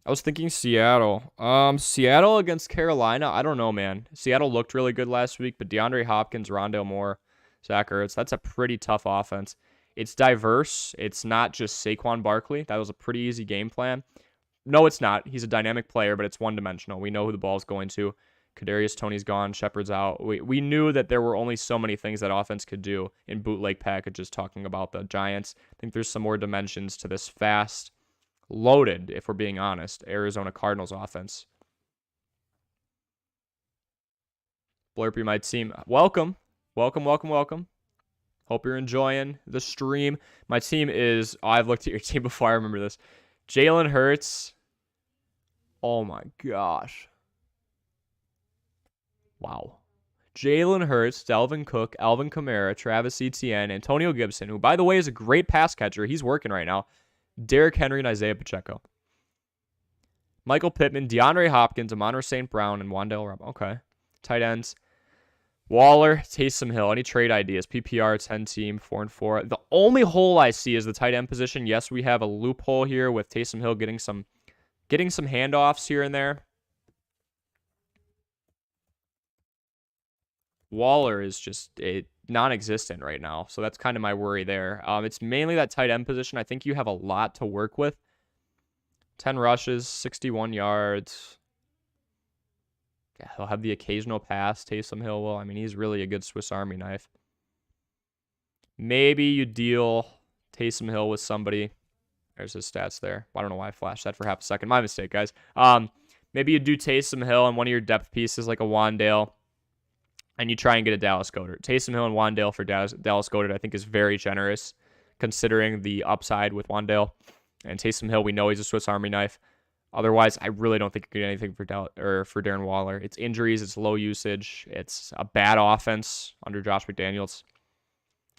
I was thinking Seattle. Seattle against Carolina. I don't know, man. Seattle looked really good last week, but DeAndre Hopkins, Rondale Moore, Zach Ertz, that's a pretty tough offense. It's diverse. It's not just Saquon Barkley. That was a pretty easy game plan. No, it's not. He's a dynamic player, but it's one-dimensional. We know who the ball's going to. Kadarius Toney's gone. Shepard's out. We knew that there were only so many things that offense could do in bootleg packages talking about the Giants. I think there's some more dimensions to this fast, loaded, if we're being honest, Arizona Cardinals offense. Blurpy, my team. Welcome. Welcome. Hope you're enjoying the stream. My team is... Oh, I've looked at your team before. I remember this. Jalen Hurts. Oh, my gosh. Wow. Jalen Hurts, Dalvin Cook, Alvin Kamara, Travis Etienne, Antonio Gibson, who, by the way, is a great pass catcher. He's working right now. Derrick Henry and Isaiah Pacheco. Michael Pittman, DeAndre Hopkins, Amon-Ra St. Brown, and Wan'Dale Robinson. Okay. Tight ends. Waller, Taysom Hill. Any trade ideas? PPR, 10-team, 4-4. The only hole I see is the tight end position. Yes, we have a loophole here with Taysom Hill getting some handoffs here and there. Waller is just non-existent right now, so that's kind of my worry there. It's mainly that tight end position. I think you have a lot to work with. 10 rushes, 61 yards. Yeah, he'll have the occasional pass. Taysom Hill will. I mean, he's really a good Swiss Army knife. Maybe you deal Taysom Hill with somebody. There's his stats there. I don't know why I flashed that for half a second. My mistake, guys. Maybe you do Taysom Hill and one of your depth pieces like a Wan'Dale, and you try and get a Dallas Goedert. Taysom Hill and Wan'Dale for Dallas Goedert, I think, is very generous, considering the upside with Wan'Dale. And Taysom Hill, we know he's a Swiss Army knife. Otherwise, I really don't think you get anything for Darren Waller. It's injuries, it's low usage, it's a bad offense under Josh McDaniels.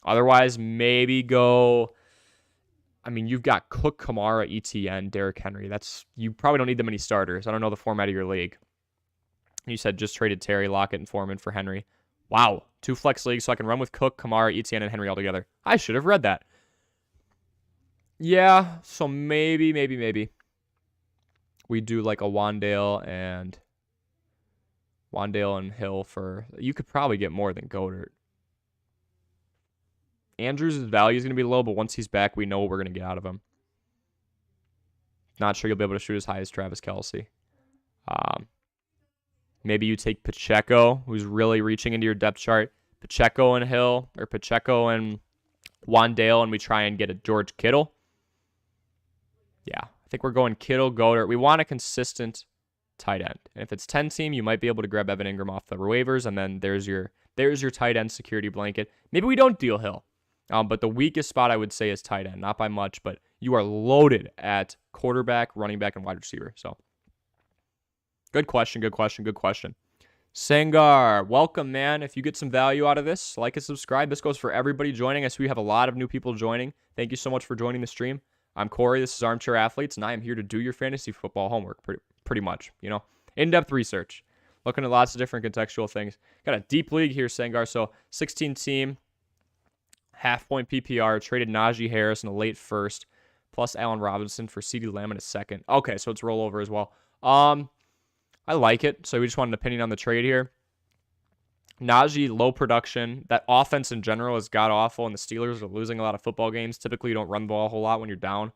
Otherwise, maybe go... I mean, you've got Cook, Kamara, ETN, Derrick Henry. You probably don't need that many starters. I don't know the format of your league. You said just traded Terry, Lockett, and Foreman for Henry. Wow. 2 flex leagues, so I can run with Cook, Kamara, ETN, and Henry all together. I should have read that. Yeah, so maybe we do like a Wan'Dale and Hill for... You could probably get more than Goedert. Andrews' value is going to be low, but once he's back, we know what we're going to get out of him. Not sure you'll be able to shoot as high as Travis Kelce. Maybe you take Pacheco, who's really reaching into your depth chart. Pacheco and Hill, or Pacheco and Wan'Dale, and we try and get a George Kittle. Yeah, I think we're going Kittle, Goedert. We want a consistent tight end. And if it's 10-team, you might be able to grab Evan Ingram off the waivers, and then there's your tight end security blanket. Maybe we don't deal Hill. But the weakest spot, I would say, is tight end. Not by much, but you are loaded at quarterback, running back, and wide receiver. So, good question. Sangar, welcome, man. If you get some value out of this, like and subscribe. This goes for everybody joining us. We have a lot of new people joining. Thank you so much for joining the stream. I'm Corey. This is Armchair Athletes, and I am here to do your fantasy football homework pretty much. In-depth research. Looking at lots of different contextual things. Got a deep league here, Sangar. So, 16-team. Half-point PPR, traded Najee Harris in a late first, plus Allen Robinson for CeeDee Lamb in a second. Okay, so it's rollover as well. I like it. So we just want an opinion on the trade here. Najee, low production. That offense in general is god-awful, and the Steelers are losing a lot of football games. Typically, you don't run the ball a whole lot when you're down,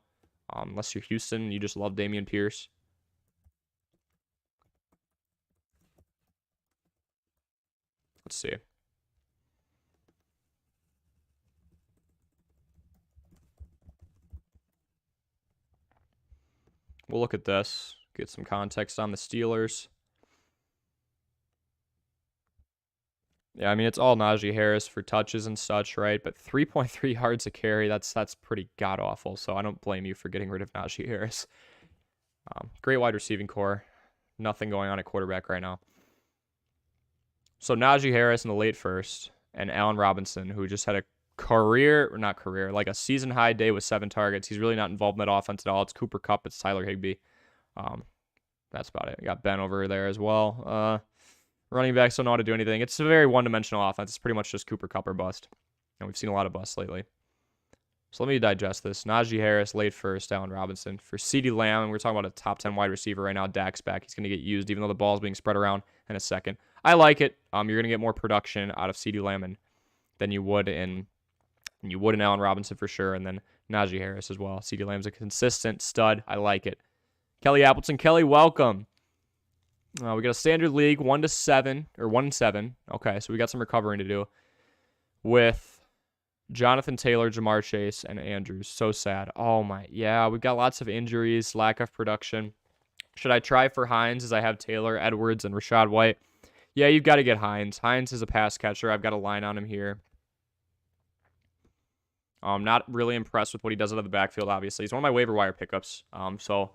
unless you're Houston and you just love Dameon Pierce. Let's see. We'll look at this, get some context on the Steelers. Yeah, I mean, it's all Najee Harris for touches and such, right? But 3.3 yards a carry, that's pretty god-awful, so I don't blame you for getting rid of Najee Harris. Great wide receiving core. Nothing going on at quarterback right now. So Najee Harris in the late first, and Allen Robinson, who just had a like a season-high day with 7 targets. He's really not involved in that offense at all. It's Cooper Kupp, it's Tyler Higbee. That's about it. We got Ben over there as well. Running backs don't know how to do anything. It's a very one-dimensional offense. It's pretty much just Cooper Kupp or bust. And we've seen a lot of busts lately. So let me digest this. Najee Harris, late first, Allen Robinson. For CeeDee Lamb, and we're talking about a top 10 wide receiver right now. Dak's back. He's going to get used, even though the ball's being spread around in a second. I like it. You're going to get more production out of CeeDee Lamb than you would in Allen Robinson for sure, and then Najee Harris as well. CeeDee Lamb's a consistent stud. I like it. Kelly Appleton. Kelly, welcome. We got a standard league, 1-7, or 1-7. Okay, so we got some recovering to do with Jonathan Taylor, Jamar Chase, and Andrews. So sad. Oh my, yeah, we've got lots of injuries, lack of production. Should I try for Hines as I have Taylor, Edwards, and Rachaad White? Yeah, you've got to get Hines. Hines is a pass catcher. I've got a line on him here. I'm not really impressed with what he does out of the backfield, obviously. He's one of my waiver wire pickups. So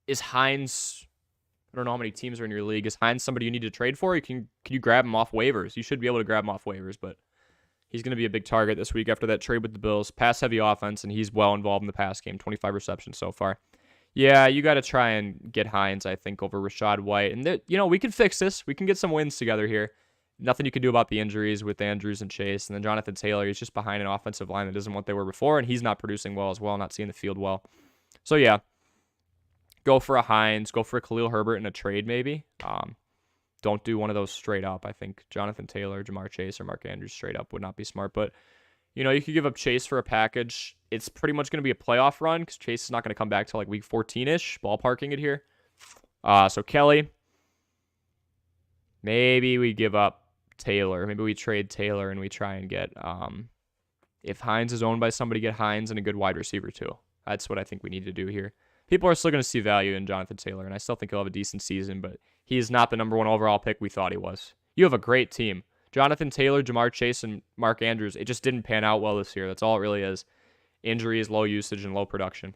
is Hines... I don't know how many teams are in your league. Is Hines somebody you need to trade for? Can you grab him off waivers? You should be able to grab him off waivers, but he's going to be a big target this week after that trade with the Bills. Pass-heavy offense, and he's well involved in the pass game. 25 receptions so far. Yeah, you got to try and get Hines, I think, over Rachaad White. And, we can fix this. We can get some wins together here. Nothing you can do about the injuries with Andrews and Chase. And then Jonathan Taylor, he's just behind an offensive line that isn't what they were before, and he's not producing well as well, not seeing the field well. So, yeah. Go for a Hines, go for a Khalil Herbert in a trade maybe. Don't do one of those straight up. I think Jonathan Taylor, Jamar Chase, or Mark Andrews straight up would not be smart. But, you could give up Chase for a package. It's pretty much going to be a playoff run because Chase is not going to come back till like week 14-ish, ballparking it here. So Kelly, maybe we give up Taylor. Maybe we trade Taylor and we try and get, if Hines is owned by somebody, get Hines and a good wide receiver too. That's what I think we need to do here. People are still going to see value in Jonathan Taylor, and I still think he'll have a decent season, but he is not the number 1 overall pick we thought he was. You have a great team. Jonathan Taylor, Jamar Chase, and Mark Andrews, it just didn't pan out well this year. That's all it really is. Injuries, low usage, and low production.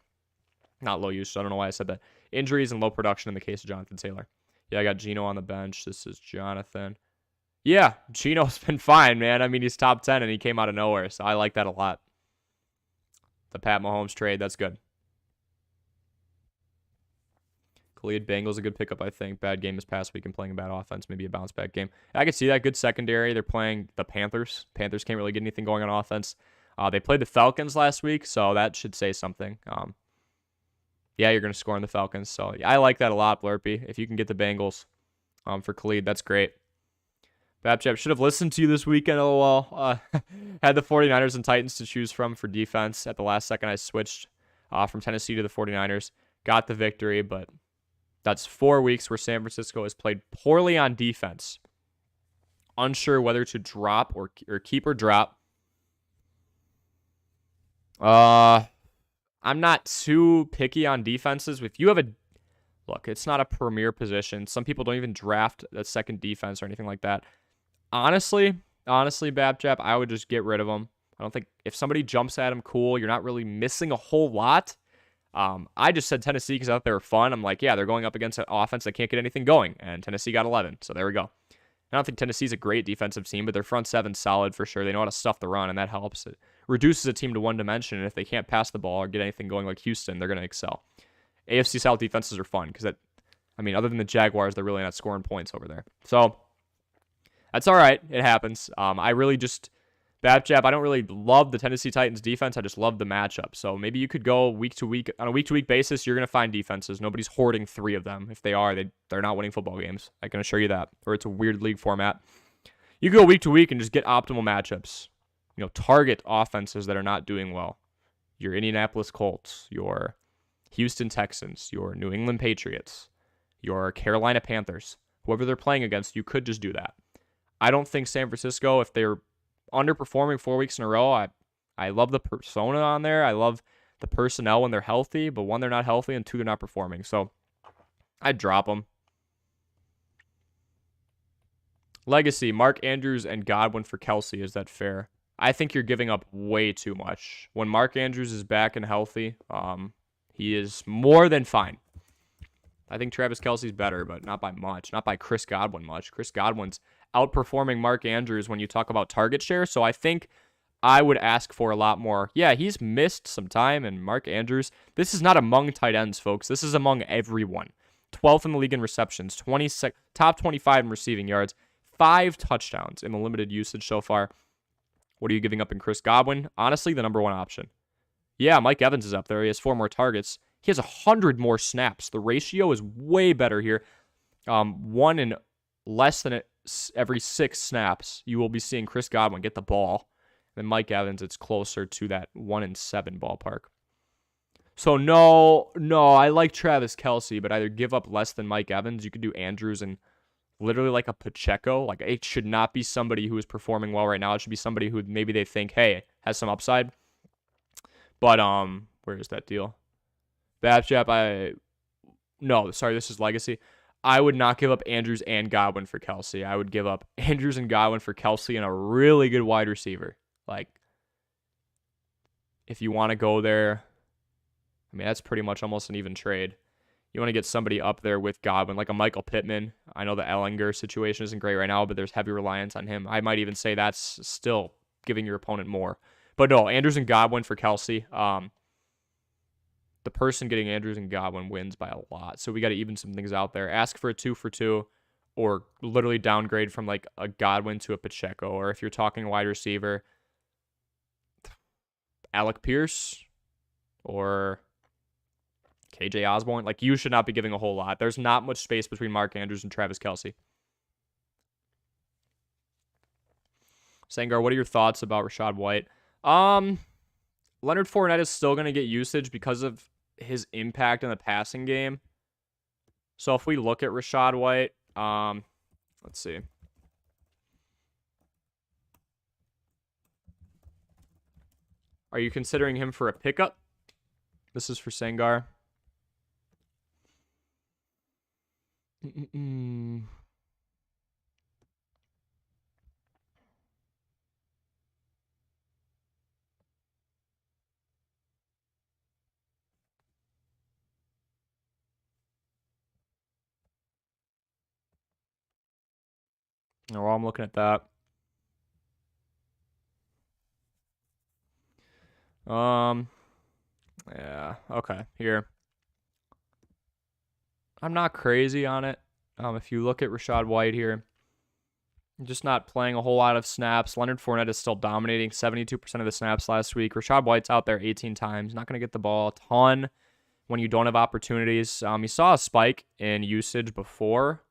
Not low usage, I don't know why I said that. Injuries and low production in the case of Jonathan Taylor. Yeah, I got Geno on the bench. This is Jonathan. Yeah, Geno's been fine, man. I mean, he's top 10, and he came out of nowhere, so I like that a lot. The Pat Mahomes trade, that's good. Khalid Bengals a good pickup, I think. Bad game this past week and playing a bad offense. Maybe a bounce-back game. I could see that. Good secondary. They're playing the Panthers. Panthers can't really get anything going on offense. They played the Falcons last week, so that should say something. Yeah, you're going to score on the Falcons. So I like that a lot, Blurpy. If you can get the Bengals for Khalid, that's great. Babchap should have listened to you this weekend, lol. Had the 49ers and Titans to choose from for defense. At the last second, I switched from Tennessee to the 49ers. Got the victory, but that's 4 weeks where San Francisco has played poorly on defense. Unsure whether to drop or keep or drop. I'm not too picky on defenses. If you have look, it's not a premier position. Some people don't even draft a second defense or anything like that. Honestly, Babchap, I would just get rid of them. I don't think if somebody jumps at him, cool. You're not really missing a whole lot. I just said Tennessee because I thought they were fun. I'm like, yeah, they're going up against an offense that can't get anything going, and Tennessee got 11. So there we go. I don't think Tennessee's a great defensive team, but their front seven's solid for sure. They know how to stuff the run, and that helps. It reduces a team to one dimension, and if they can't pass the ball or get anything going like Houston, they're going to excel. AFC South defenses are fun because other than the Jaguars, they're really not scoring points over there. So that's all right. It happens. Babchap, I don't really love the Tennessee Titans defense. I just love the matchup. So maybe you could go week to week. On a week-to-week basis, you're going to find defenses. Nobody's hoarding 3 of them. If they are, they're not winning football games. I can assure you that. Or it's a weird league format. You go week to week and just get optimal matchups. Target offenses that are not doing well. Your Indianapolis Colts, your Houston Texans, your New England Patriots, your Carolina Panthers. Whoever they're playing against, you could just do that. I don't think San Francisco, if they're underperforming 4 weeks in a row, I love the persona on there. I love the personnel when they're healthy, but 1, they're not healthy, and 2, they're not performing. So I'd drop them. Legacy, Mark Andrews and Godwin for Kelsey. Is that fair? I think you're giving up way too much. When Mark Andrews is back and healthy, he is more than fine. I think Travis Kelsey's better, but not by much. Not by Chris Godwin much. Chris Godwin's outperforming Mark Andrews when you talk about target share, so I think I would ask for a lot more. Yeah, he's missed some time, and Mark Andrews, this is not among tight ends, folks. This is among everyone. 12th in the league in receptions, top 25 in receiving yards, 5 touchdowns in the limited usage so far. What are you giving up in Chris Godwin? Honestly, the number one option. Yeah, Mike Evans is up there. He has 4 more targets. He has 100 more snaps. The ratio is way better here. 1 in less than every 6 snaps, you will be seeing Chris Godwin get the ball. Then Mike Evans, it's closer to that 1 in 7 ballpark. So no, I like Travis Kelsey, but either give up less than Mike Evans. You could do Andrews and literally like a Pacheco. Like, it should not be somebody who is performing well right now. It should be somebody who maybe they think, hey, has some upside. But where is that deal? Babchap, this is Legacy. I would not give up Andrews and Godwin for Kelsey. I would give up Andrews and Godwin for Kelsey and a really good wide receiver. Like, if you want to go there, I mean, that's pretty much almost an even trade. You want to get somebody up there with Godwin, like a Michael Pittman. I know the Ellinger situation isn't great right now, but there's heavy reliance on him. I might even say that's still giving your opponent more. But no, Andrews and Godwin for Kelsey. The person getting Andrews and Godwin wins by a lot. So we got to even some things out there. Ask for a 2 for 2 or literally downgrade from like a Godwin to a Pacheco. Or if you're talking wide receiver, Alec Pierce or KJ Osborne. Like, you should not be giving a whole lot. There's not much space between Mark Andrews and Travis Kelsey. Sangar, what are your thoughts about Rachaad White? Leonard Fournette is still going to get usage because of his impact in the passing game. So if we look at Rachaad White, let's see. Are you considering him for a pickup? This is for Sangar. Oh, while I'm looking at that. Yeah, okay, here. I'm not crazy on it. If you look at Rachaad White here, just not playing a whole lot of snaps. Leonard Fournette is still dominating 72% of the snaps last week. Rachaad White's out there 18 times. Not going to get the ball a ton when you don't have opportunities. You saw a spike in usage before.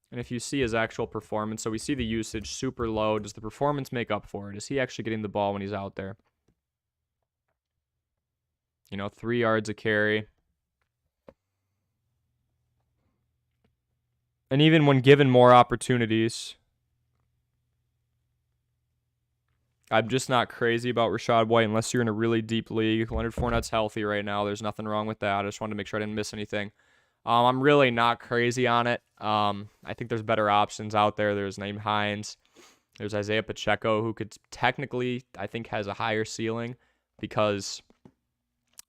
And if you see his actual performance, so we see the usage super low. Does the performance make up for it? Is he actually getting the ball when he's out there? 3 yards a carry. And even when given more opportunities, I'm just not crazy about Rachaad White unless you're in a really deep league. Leonard Fournette's healthy right now. There's nothing wrong with that. I just wanted to make sure I didn't miss anything. I'm really not crazy on it. I think there's better options out there. There's Naeem Hines. There's Isaiah Pacheco, who could technically, I think, has a higher ceiling because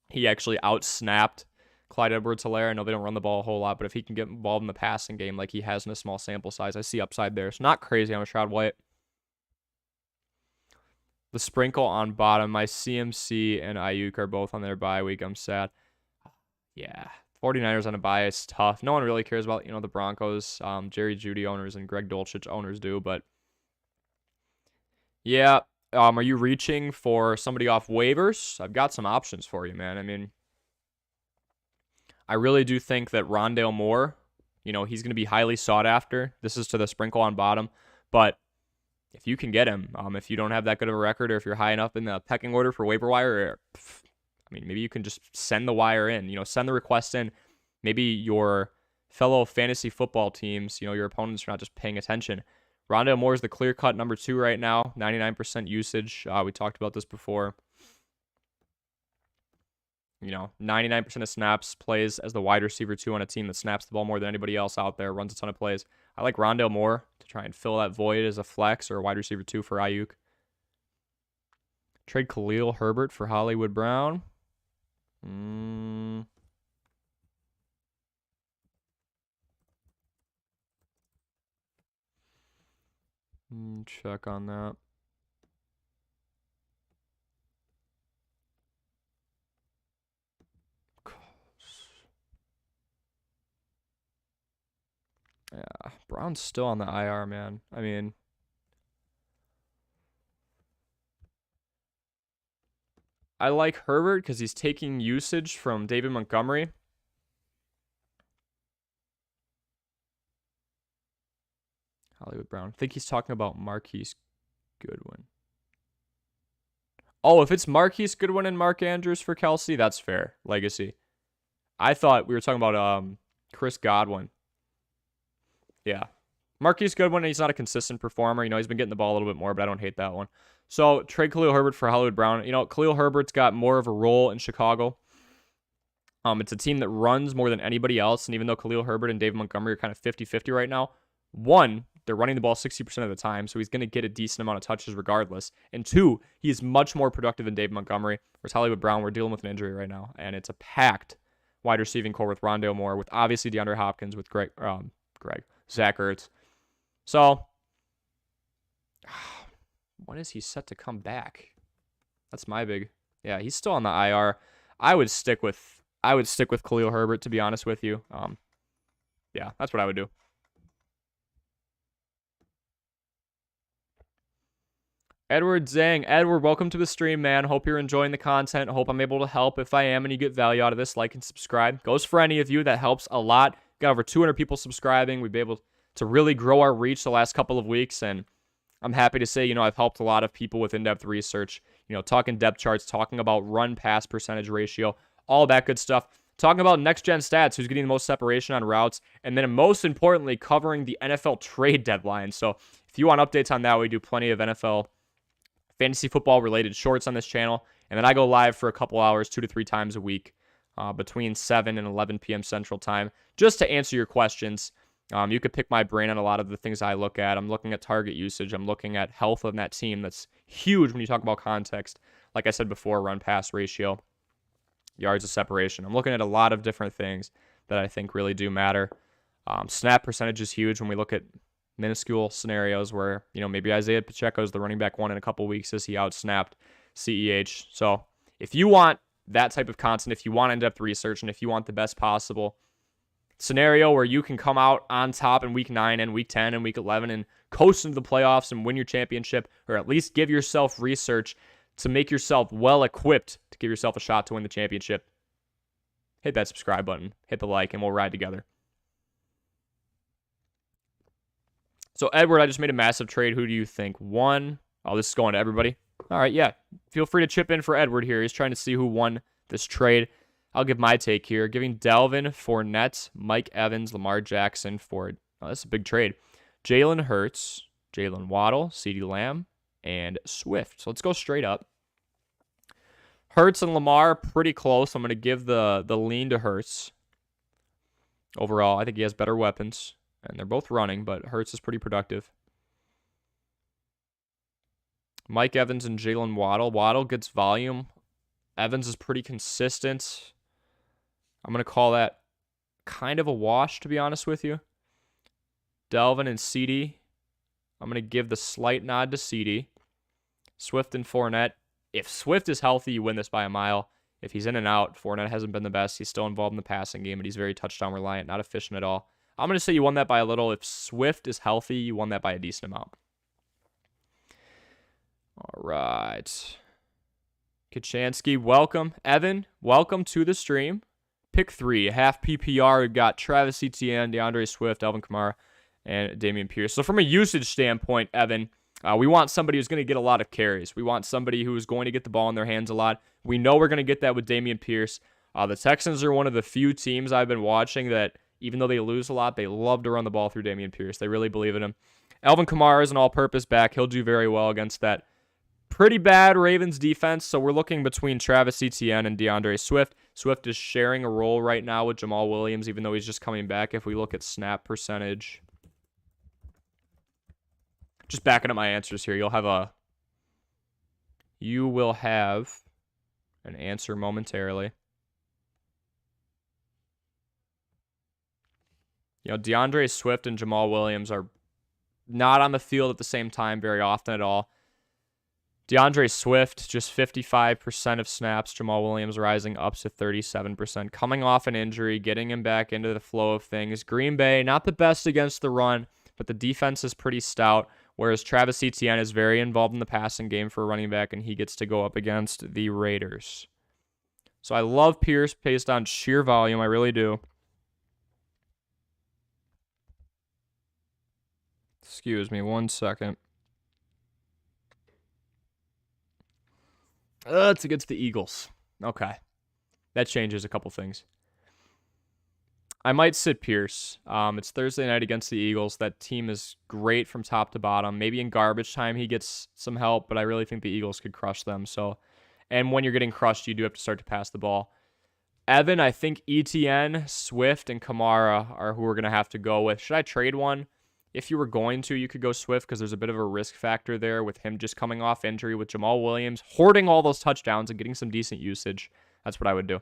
he actually outsnapped Clyde Edwards-Helaire. I know they don't run the ball a whole lot, but if he can get involved in the passing game like he has in a small sample size, I see upside there. So not crazy on Rachaad White. The sprinkle on bottom, my CMC and Ayuk are both on their bye week. I'm sad. Yeah, 49ers on a bye is tough. No one really cares about, the Broncos. Jerry Jeudy owners and Greg Dulcich owners do, but yeah. Are you reaching for somebody off waivers? I've got some options for you, man. I mean, I really do think that Rondale Moore, he's going to be highly sought after. This is to the sprinkle on bottom. But if you can get him, if you don't have that good of a record or if you're high enough in the pecking order for waiver wire, maybe you can just send the wire in, send the request in. Maybe your fellow fantasy football teams, your opponents are not just paying attention. Rondale Moore is the clear-cut number 2 right now, 99% usage. We talked about this before. 99% of snaps, plays as the wide receiver 2 on a team that snaps the ball more than anybody else out there, runs a ton of plays. I like Rondale Moore to Try and fill that void as a flex or a wide receiver 2 for Ayuk. Trade Khalil Herbert for Hollywood Brown. Check on that. Yeah, Brown's still on the IR, man. I mean, I like Herbert because he's taking usage from David Montgomery. Hollywood Brown. I think he's talking about Marquise Goodwin. Oh, if it's Marquise Goodwin and Mark Andrews for Kelsey, that's fair. Legacy. I thought we were talking about Chris Godwin. Yeah. Marquise Goodwin, he's not a consistent performer. You know, he's been getting the ball a little bit more, but I don't hate that one. So, trade Khalil Herbert for Hollywood Brown. You know, Khalil Herbert's got more of a role in Chicago. It's a team that runs more than anybody else, and even though Khalil Herbert and David Montgomery are kind of 50-50 right now, one, they're running the ball 60% of the time, so he's going to get a decent amount of touches regardless. And two, he is much more productive than David Montgomery. Whereas Hollywood Brown, we're dealing with an injury right now, and it's a packed wide receiving core with Rondale Moore, with obviously DeAndre Hopkins, with Zach Ertz. So, when is he set to come back? That's my big. Yeah, he's still on the IR. I would stick with Khalil Herbert, to be honest with you. Yeah, that's what I would do. Edward Zhang. Edward, welcome to the stream, man. Hope you're enjoying the content. Hope I'm able to help. If I am and you get value out of this, like and subscribe. Goes for any of you. That helps a lot. Got over 200 people subscribing. We've been able to really grow our reach the last couple of weeks, and I'm happy to say, you know, I've helped a lot of people with in-depth research, you know, talking depth charts, talking about run-pass percentage ratio, all that good stuff. Talking about next-gen stats, who's getting the most separation on routes, and then most importantly, covering the NFL trade deadline. So if you want updates on that, we do plenty of NFL fantasy football-related shorts on this channel, and then I go live for a couple hours, 2 to 3 times a week, between 7 and 11 p.m. Central Time, just to answer your questions. You could pick my brain on a lot of the things I look at. I'm looking at target usage. I'm looking at health of that team. That's huge when you talk about context. Like I said before, run-pass ratio, yards of separation. I'm looking at a lot of different things that I think really do matter. Snap percentage is huge when we look at minuscule scenarios where, you know, maybe Isaiah Pacheco is the running back one in a couple weeks as he outsnapped CEH. So if you want that type of content, if you want in-depth research, and if you want the best possible scenario where you can come out on top in week 9 and week 10 and week 11 and coast into the playoffs and win your championship, or at least give yourself research to make yourself well equipped to give yourself a shot to win the championship, hit that subscribe button, hit the like, and we'll ride together. So, Edward, I just made a massive trade. Who do you think won? Oh, this is going to everybody. All right, yeah. Feel free to chip in for Edward here. He's trying to see who won this trade. I'll give my take here. Giving Dalvin, Fournette, Mike Evans, Lamar Jackson for, oh, that's a big trade. Jalen Hurts, Jalen Waddle, CeeDee Lamb, and Swift. So let's go straight up. Hurts and Lamar, pretty close. I'm going to give the lean to Hurts. Overall, I think he has better weapons. And they're both running, but Hurts is pretty productive. Mike Evans and Jalen Waddle. Waddle gets volume. Evans is pretty consistent. I'm going to call that kind of a wash, to be honest with you. Dalvin and CeeDee. I'm going to give the slight nod to CeeDee. Swift and Fournette. If Swift is healthy, you win this by a mile. If he's in and out, Fournette hasn't been the best. He's still involved in the passing game, but he's very touchdown reliant, not efficient at all. I'm going to say you won that by a little. If Swift is healthy, you won that by a decent amount. All right. Kachansky, welcome. Evan, welcome to the stream. Pick 3, half PPR. We've got Travis Etienne, DeAndre Swift, Alvin Kamara, and Dameon Pierce. So from a usage standpoint, Evan, we want somebody who's going to get a lot of carries. We want somebody who is going to get the ball in their hands a lot. We know we're going to get that with Dameon Pierce. The Texans are one of the few teams I've been watching that, even though they lose a lot, they love to run the ball through Dameon Pierce. They really believe in him. Alvin Kamara is an all-purpose back. He'll do very well against that pretty bad Ravens defense. So we're looking between Travis Etienne and DeAndre Swift. Swift is sharing a role right now with Jamal Williams, even though he's just coming back. If we look at snap percentage, Just backing up my answers here. You will have an answer momentarily. DeAndre Swift and Jamal Williams are not on the field at the same time very often at all. DeAndre Swift, just 55% of snaps. Jamal Williams rising up to 37%. Coming off an injury, getting him back into the flow of things. Green Bay, not the best against the run, but the defense is pretty stout, whereas Travis Etienne is very involved in the passing game for a running back, and he gets to go up against the Raiders. So I love Pierce based on sheer volume. I really do. Excuse me 1 second. It's against the Eagles. Okay. That changes a couple things. I might sit Pierce. It's Thursday night against the Eagles. That team is great from top to bottom. Maybe in garbage time he gets some help, but I really think the Eagles could crush them. And when you're getting crushed, you do have to start to pass the ball. Evan, I think Etienne, Swift, and Kamara are who we're going to have to go with. Should I trade one? If you were going to, you could go Swift because there's a bit of a risk factor there with him just coming off injury, with Jamal Williams hoarding all those touchdowns and getting some decent usage. That's what I would do.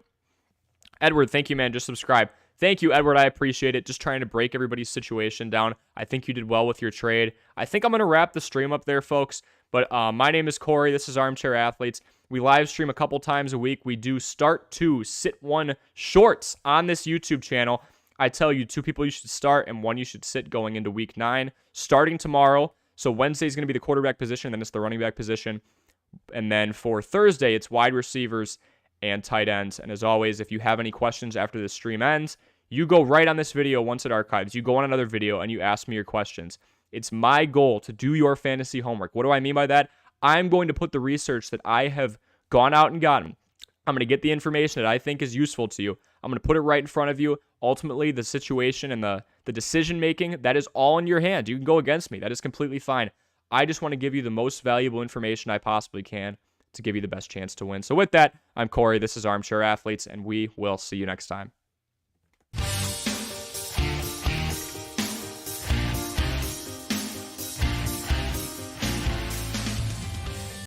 Edward, thank you, man. Just subscribe. Thank you, Edward. I appreciate it. Just trying to break everybody's situation down. I think you did well with your trade. I think I'm going to wrap the stream up there, folks. But my name is Corey. This is Armchair Athletes. We live stream a couple times a week. We do start 2, sit 1 shorts on this YouTube channel. I tell you 2 people you should start and 1 you should sit going into week 9. Starting tomorrow. So Wednesday is going to be the quarterback position, then it's the running back position. And then for Thursday, it's wide receivers and tight ends. And as always, if you have any questions after the stream ends, you go right on this video once it archives. You go on another video and you ask me your questions. It's my goal to do your fantasy homework. What do I mean by that? I'm going to put the research that I have gone out and gotten. I'm going to get the information that I think is useful to you. I'm going to put it right in front of you. Ultimately, the situation and the decision-making, that is all in your hand. You can go against me. That is completely fine. I just want to give you the most valuable information I possibly can to give you the best chance to win. So with that, I'm Corey. This is Armchair Athletes, and we will see you next time.